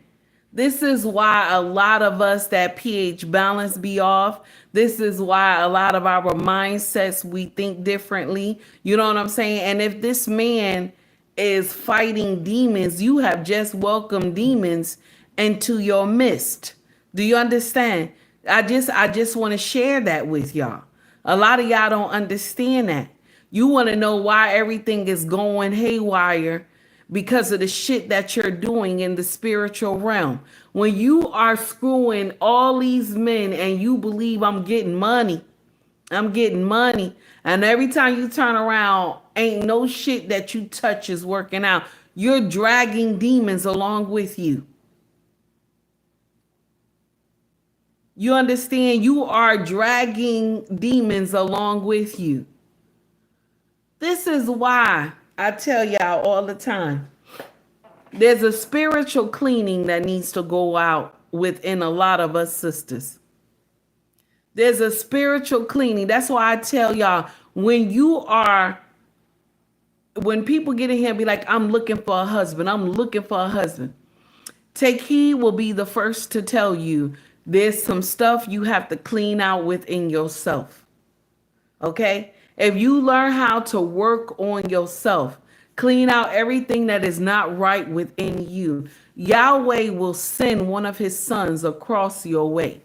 Speaker 2: This is why a lot of us, that pH balance be off. This is why a lot of our mindsets, we think differently. You know what I'm saying? And if this man is fighting demons, you have just welcomed demons into your midst. Do you understand? I just want to share that with y'all. A lot of y'all don't understand that. You want to know why everything is going haywire because of the shit that you're doing in the spiritual realm. When you are screwing all these men and you believe I'm getting money, and every time you turn around, ain't no shit that you touch is working out. You're dragging demons along with you. You understand? You are dragging demons along with you. This is why I tell y'all all the time, there's a spiritual cleaning that needs to go out within a lot of us sisters. There's a spiritual cleaning. That's why I tell y'all, when people get in here and be like, I'm looking for a husband, Take Heed will be the first to tell you there's some stuff you have to clean out within yourself. Okay? If you learn how to work on yourself, clean out everything that is not right within you, Yahweh will send one of his sons across your way.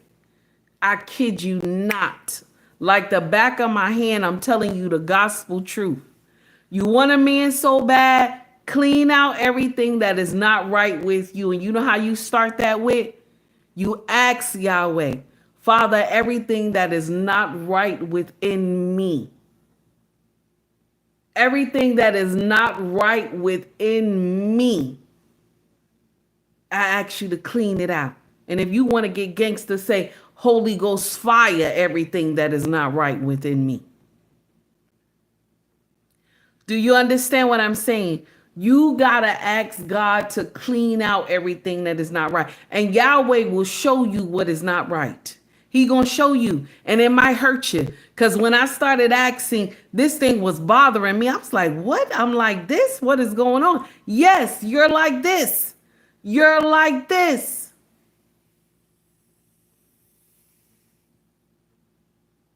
Speaker 2: I kid you not. Like the back of my hand, I'm telling you the gospel truth. You want a man so bad, clean out everything that is not right with you. And you know how you start that with? You ask Yahweh, Father, everything that is not right within me, everything that is not right within me, I ask you to clean it out. And if you want to get gangster, say, Holy Ghost fire everything that is not right within me. Do you understand what I'm saying? You got to ask God to clean out everything that is not right. And Yahweh will show you what is not right. He gonna show you, and it might hurt you. Because when I started asking, this thing was bothering me. I was like, what? I'm like this? What is going on? Yes, you're like this. You're like this.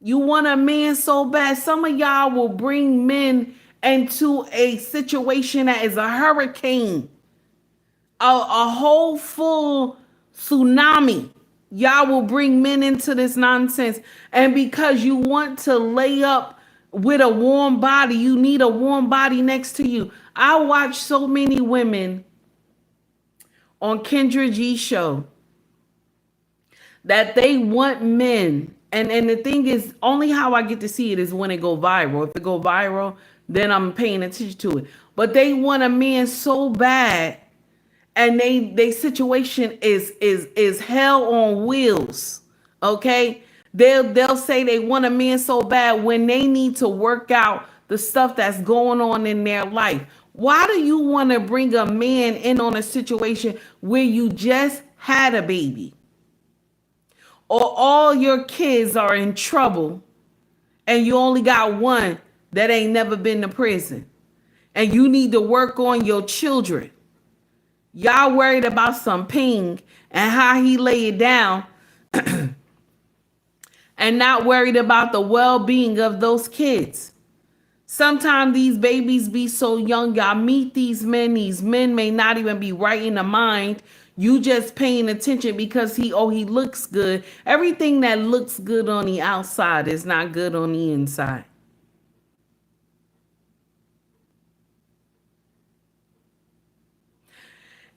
Speaker 2: You want a man so bad. Some of y'all will bring men into a situation that is a hurricane, a whole full tsunami. Y'all will bring men into this nonsense. And because you want to lay up with a warm body, you need a warm body next to you. I watch so many women on Kendra G's show that they want men. And the thing is, only how I get to see it is when it go viral. If it go viral, then I'm paying attention to it. But they want a man so bad, and they situation is hell on wheels. Okay? They'll say they want a man so bad when they need to work out the stuff that's going on in their life. Why do you want to bring a man in on a situation where you just had a baby? Or all your kids are in trouble and you only got one that ain't never been to prison. And you need to work on your children. Y'all worried about some ping and how he lay it down and not worried about the well-being of those kids. Sometimes these babies be so young, y'all meet these men may not even be right in the mind. You just paying attention because he looks good. Everything that looks good on the outside is not good on the inside.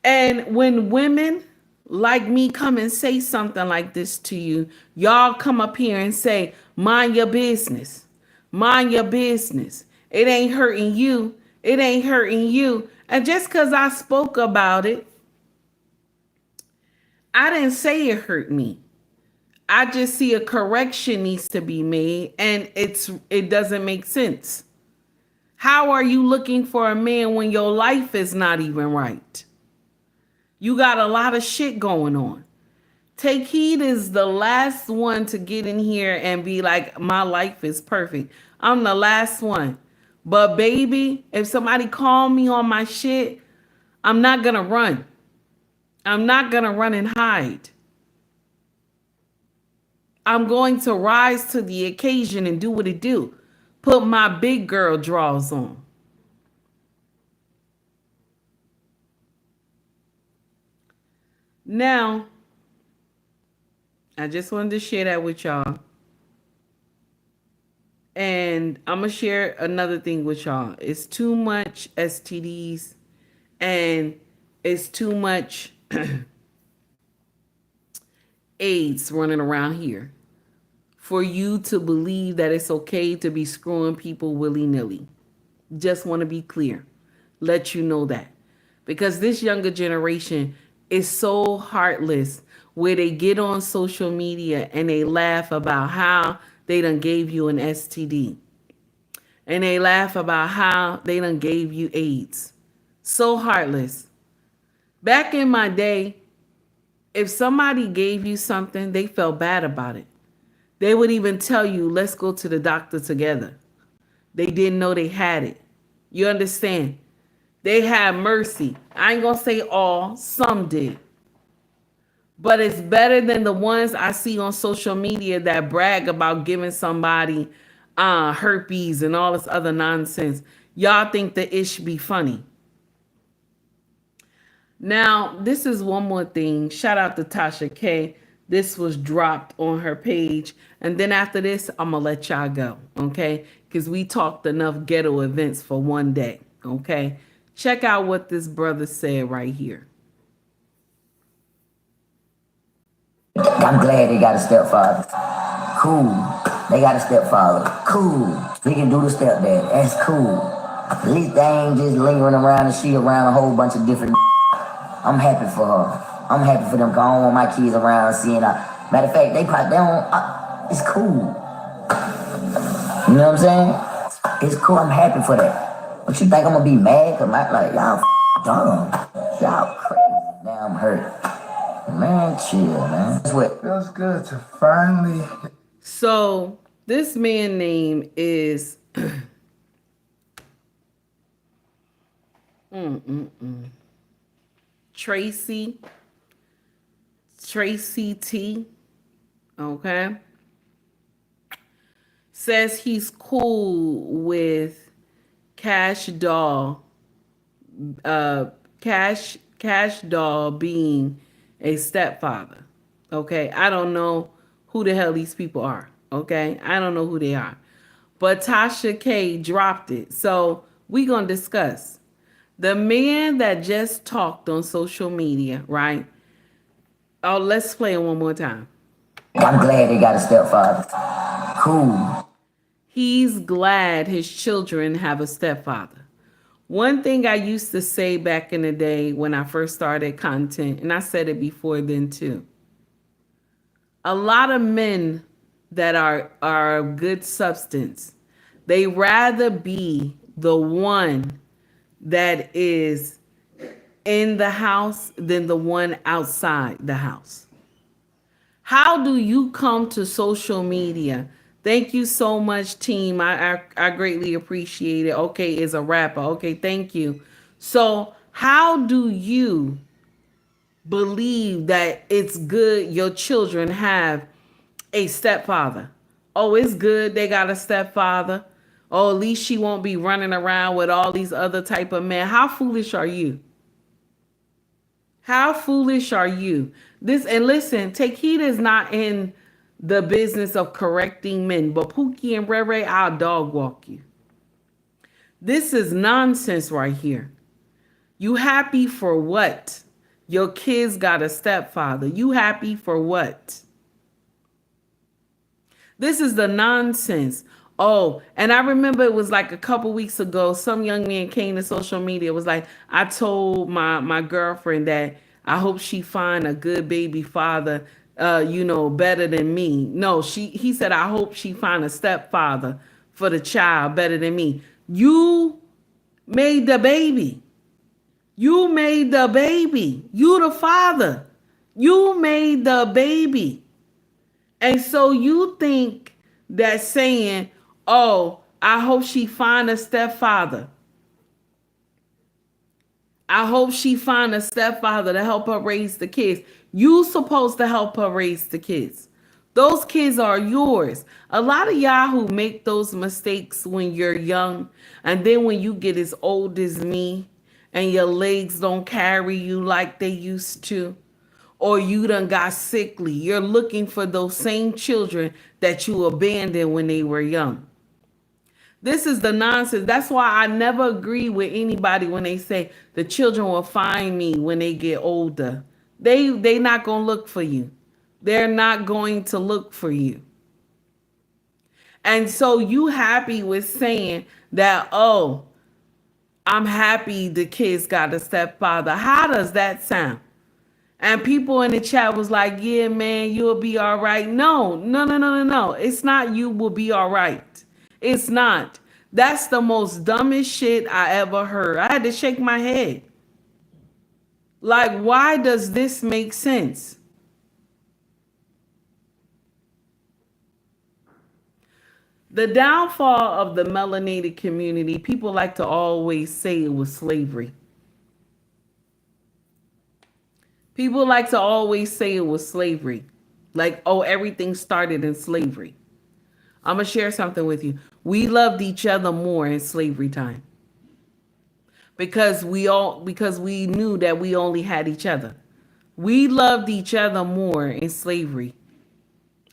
Speaker 2: And when women like me come and say something like this to you, y'all come up here and say, mind your business. Mind your business. It ain't hurting you. It ain't hurting you. And just because I spoke about it, I didn't say it hurt me. I just see a correction needs to be made, and it doesn't make sense. How are you looking for a man when your life is not even right? You got a lot of shit going on. Take Heed is the last one to get in here and be like, my life is perfect. I'm the last one. But baby, if somebody call me on my shit, I'm not gonna run. I'm not gonna run and hide. I'm going to rise to the occasion and do what it do. Put my big girl draws on. Now, I just wanted to share that with y'all. And I'm going to share another thing with y'all. It's too much STDs and it's too much AIDS running around here for you to believe that it's okay to be screwing people willy-nilly. Just want to be clear. Let you know that. Because this younger generation is so heartless where they get on social media and they laugh about how they done gave you an STD. And they laugh about how they done gave you AIDS. So heartless. Back in my day, if somebody gave you something, they felt bad about it. They would even tell you, let's go to the doctor together. They didn't know they had it. You understand? They had mercy. I ain't gonna say all, some did. But it's better than the ones I see on social media that brag about giving somebody herpes and all this other nonsense. Y'all think the ish be funny. Now, this is one more thing. Shout out to Tasha K. This was dropped on her page. And then after this, I'm going to let y'all go, okay? Because we talked enough ghetto events for one day, okay? Check out what this brother said right here.
Speaker 15: I'm glad they got a stepfather. Cool. They got a stepfather. Cool. We can do the stepdad. That's cool. At least they ain't just lingering around and she around a whole bunch of different. I'm happy for her. I'm happy for them. Cause I don't want my kids around seeing her. Matter of fact, they don't. It's cool. You know what I'm saying? It's cool. I'm happy for that. But you think I'm gonna be mad? Cause y'all dumb. Y'all crazy. Now I'm hurt. Man, chill, man. It feels good to finally.
Speaker 2: So this man name is Tracy T. Okay. Says he's cool with Cash Doll being a stepfather. Okay. I don't know who the hell these people are. Okay. I don't know who they are. But Tasha K dropped it. So we gonna discuss. The man that just talked on social media, right? Oh, let's play it one more time.
Speaker 15: I'm glad they got a stepfather. Cool.
Speaker 2: He's glad his children have a stepfather. One thing I used to say back in the day when I first started content, and I said it before then too. A lot of men that are of good substance, they rather be the one that is in the house than the one outside the house. How do you come to social media? Thank you so much, team. I greatly appreciate it. Okay, is a rapper. Okay, thank you. So how do you believe that it's good your children have a stepfather? Oh, it's good they got a stepfather. Oh, at least she won't be running around with all these other type of men. How foolish are you? How foolish are you? This, and listen, Take Heed is not in the business of correcting men, but Pookie and Rere, I'll dog walk you. This is nonsense right here. You happy for what? Your kids got a stepfather. You happy for what? This is the nonsense. Oh, and I remember it was like a couple weeks ago, some young man came to social media. It was like, I told my girlfriend that I hope she find a good baby father, better than me. No, he said, I hope she find a stepfather for the child better than me. You made the baby. You made the baby. You the father. You made the baby. And so you think that saying, oh, I hope she find a stepfather. I hope she find a stepfather to help her raise the kids. You supposed to help her raise the kids. Those kids are yours. A lot of y'all who make those mistakes when you're young, and then when you get as old as me, and your legs don't carry you like they used to, or you done got sickly, you're looking for those same children that you abandoned when they were young. This is the nonsense. That's why I never agree with anybody when they say the children will find me when they get older. They not going to look for you. They're not going to look for you. And so you happy with saying that, oh, I'm happy the kids got a stepfather. How does that sound? And people in the chat was like, yeah, man, you'll be all right. No. It's not you will be all right. It's not. That's the most dumbest shit I ever heard. I had to shake my head. Like, why does this make sense? The downfall of the melanated community, people like to always say it was slavery. People like to always say it was slavery. Like, oh, everything started in slavery. I'm going to share something with you. We loved each other more in slavery time. Because we knew that we only had each other. We loved each other more in slavery.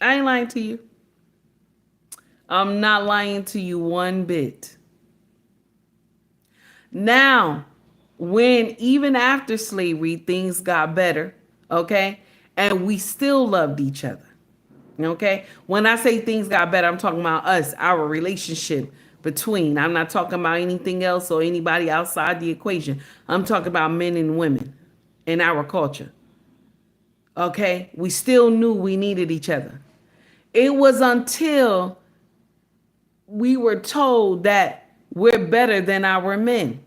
Speaker 2: I ain't lying to you. I'm not lying to you one bit. Now, when even after slavery, things got better, okay? And we still loved each other, okay? When I say things got better, I'm talking about us, our relationship between. I'm not talking about anything else or anybody outside the equation. I'm talking about men and women in our culture, okay? We still knew we needed each other. It was until we were told that we're better than our men.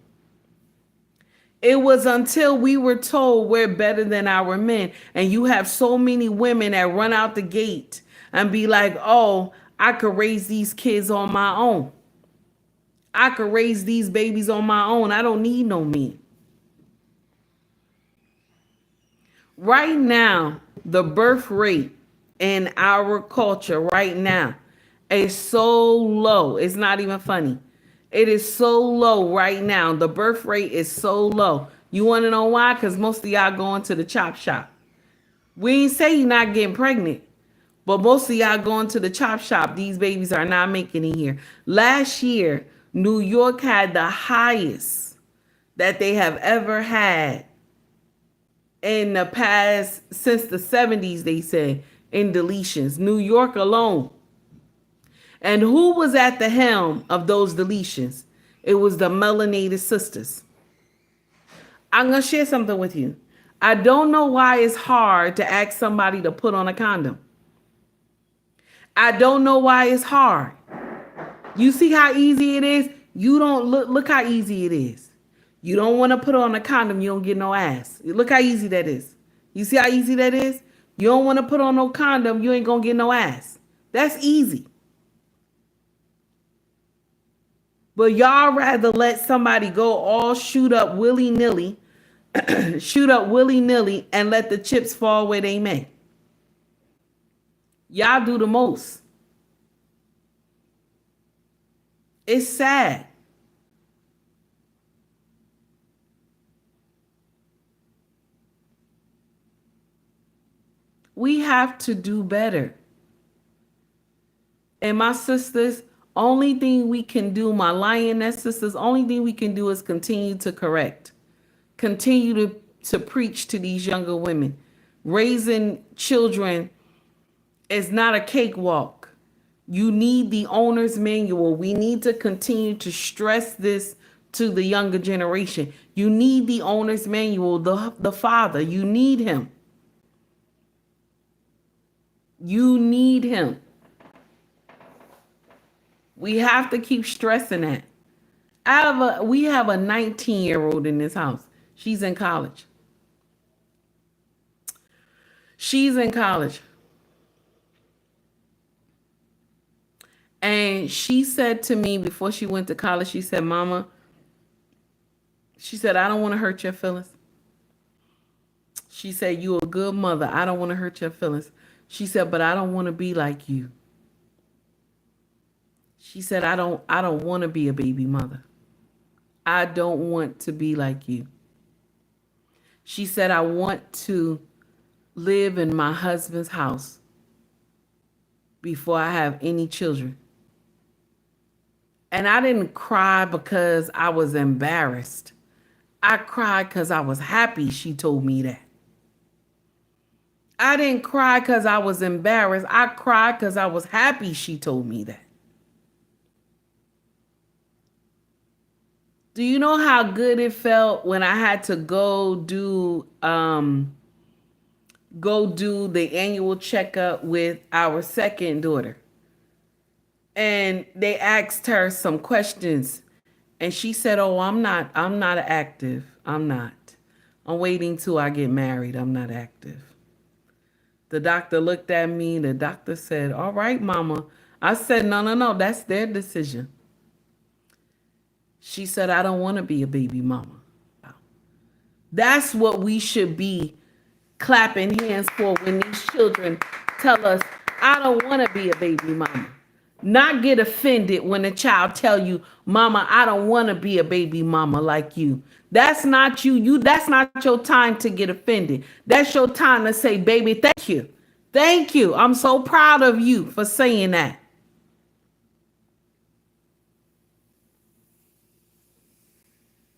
Speaker 2: It was until we were told we're better than our men. And you have so many women that run out the gate and be like, oh, I could raise these kids on my own. I could raise these babies on my own. I don't need no men. Right now, the birth rate in our culture right now is so low. It's not even funny. It is so low right now. The birth rate is so low. You want to know why? Because most of y'all going to the chop shop. We ain't say you're not getting pregnant, but most of y'all going to the chop shop. These babies are not making it here. Last year, New York had the highest that they have ever had in the past, since the 70s, they said, in deletions. New York alone. And who was at the helm of those deletions? It was the melanated sisters. I'm going to share something with you. I don't know why it's hard to ask somebody to put on a condom. I don't know why it's hard. You see how easy it is? You don't look how easy it is. You don't want to put on a condom, you don't get no ass. Look how easy that is. You see how easy that is? You don't want to put on no condom, you ain't gonna get no ass. That's easy. But y'all rather let somebody go all shoot up willy-nilly, and let the chips fall where they may. Y'all do the most. It's sad. We have to do better. And my sisters, only thing we can do, my lioness sisters, only thing we can do is continue to correct. Continue to preach to these younger women. Raising children is not a cakewalk. You need the owner's manual. We need to continue to stress this to the younger generation. You need the owner's manual, the father. You need him. You need him. We have to keep stressing that. We have a 19-year-old in this house. She's in college. She's in college. And she said to me before she went to college, she said, Mama, she said, I don't want to hurt your feelings. She said, you're a good mother. I don't want to hurt your feelings. She said, but I don't want to be like you. She said, I don't want to be a baby mother. I don't want to be like you. She said, I want to live in my husband's house before I have any children. And I didn't cry because I was embarrassed. I cried because I was happy she told me that. I didn't cry because I was embarrassed. I cried because I was happy she told me that. Do you know how good it felt when I had to go do the annual checkup with our second daughter? And they asked her some questions. And she said, oh, I'm not active. I'm not. I'm waiting till I get married. I'm not active. The doctor looked at me. The doctor said, all right, Mama. I said, no, that's their decision. She said, I don't want to be a baby mama. That's what we should be clapping hands for when these children tell us, I don't want to be a baby mama. Not get offended when a child tell you, Mama, I don't want to be a baby mama like you. That's not you. That's not your time to get offended. That's your time to say, baby, thank you. Thank you. I'm so proud of you for saying that.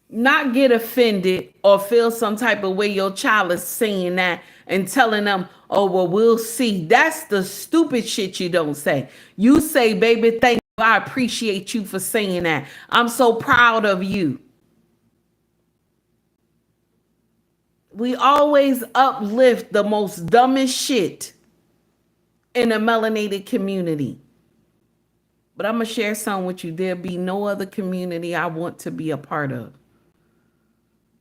Speaker 2: Not get offended or feel some type of way your child is saying that and telling them, oh, well, we'll see. That's the stupid shit you don't say. You say, baby, thank you. I appreciate you for saying that. I'm so proud of you. We always uplift the most dumbest shit in the melanated community. But I'm going to share something with you. There'll be no other community I want to be a part of.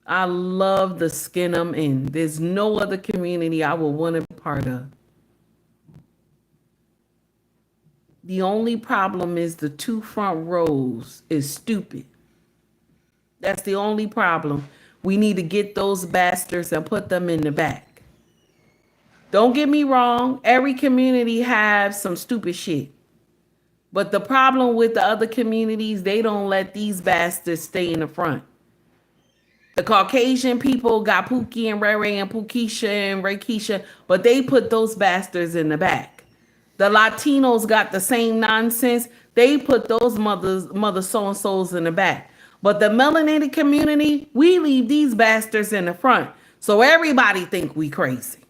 Speaker 2: I love the skin I'm in. There's no other community I would want to be part of. The only problem is the 2 front rows is stupid. That's the only problem. We need to get those bastards and put them in the back. Don't get me wrong. Every community has some stupid shit. But the problem with the other communities, they don't let these bastards stay in the front. The Caucasian people got Pookie and Ray Ray and Pookeisha and Rakeisha, but they put those bastards in the back. The Latinos got the same nonsense. They put those mother so-and-sos in the back. But the melanated community, we leave these bastards in the front. So everybody think we crazy.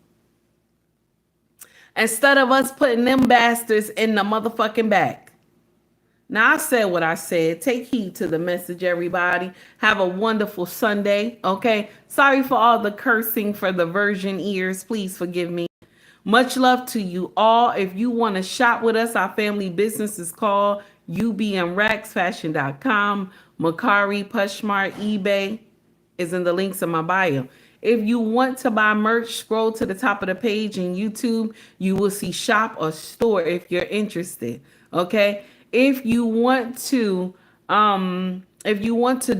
Speaker 2: Instead of us putting them bastards in the motherfucking back. Now, I said what I said. Take heed to the message, everybody. Have a wonderful Sunday, okay? Sorry for all the cursing for the virgin ears. Please forgive me. Much love to you all. If you want to shop with us, our family business is called ubmracksfashion.com. Mercari, POSHMARK, eBay is in the links in my bio. If you want to buy merch, scroll to the top of the page in YouTube. You will see shop or store if you're interested, okay? If you want to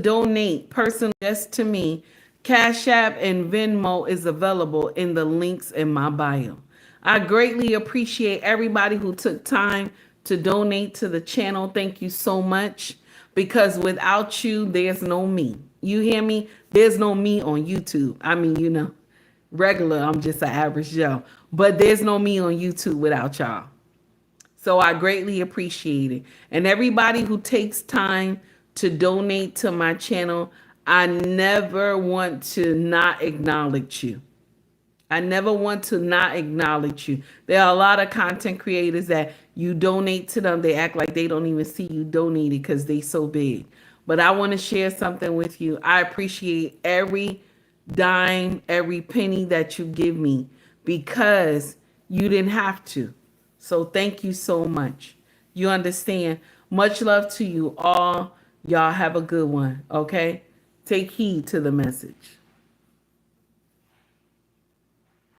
Speaker 2: donate personally just to me, Cash App and Venmo is available in the links in my bio. I greatly appreciate everybody who took time to donate to the channel. Thank you so much, because without you, there's no me. You hear me? There's no me on YouTube. I mean, you know, regular, I'm just an average Joe, but there's no me on YouTube without y'all. So I greatly appreciate it. And everybody who takes time to donate to my channel, I never want to not acknowledge you. I never want to not acknowledge you. There are a lot of content creators that you donate to them, they act like they don't even see you donated because they so big. But I want to share something with you. I appreciate every dime, every penny that you give me, because you didn't have to. So thank you so much. You understand? Much love to you all. Y'all have a good one, okay? Take heed to the message.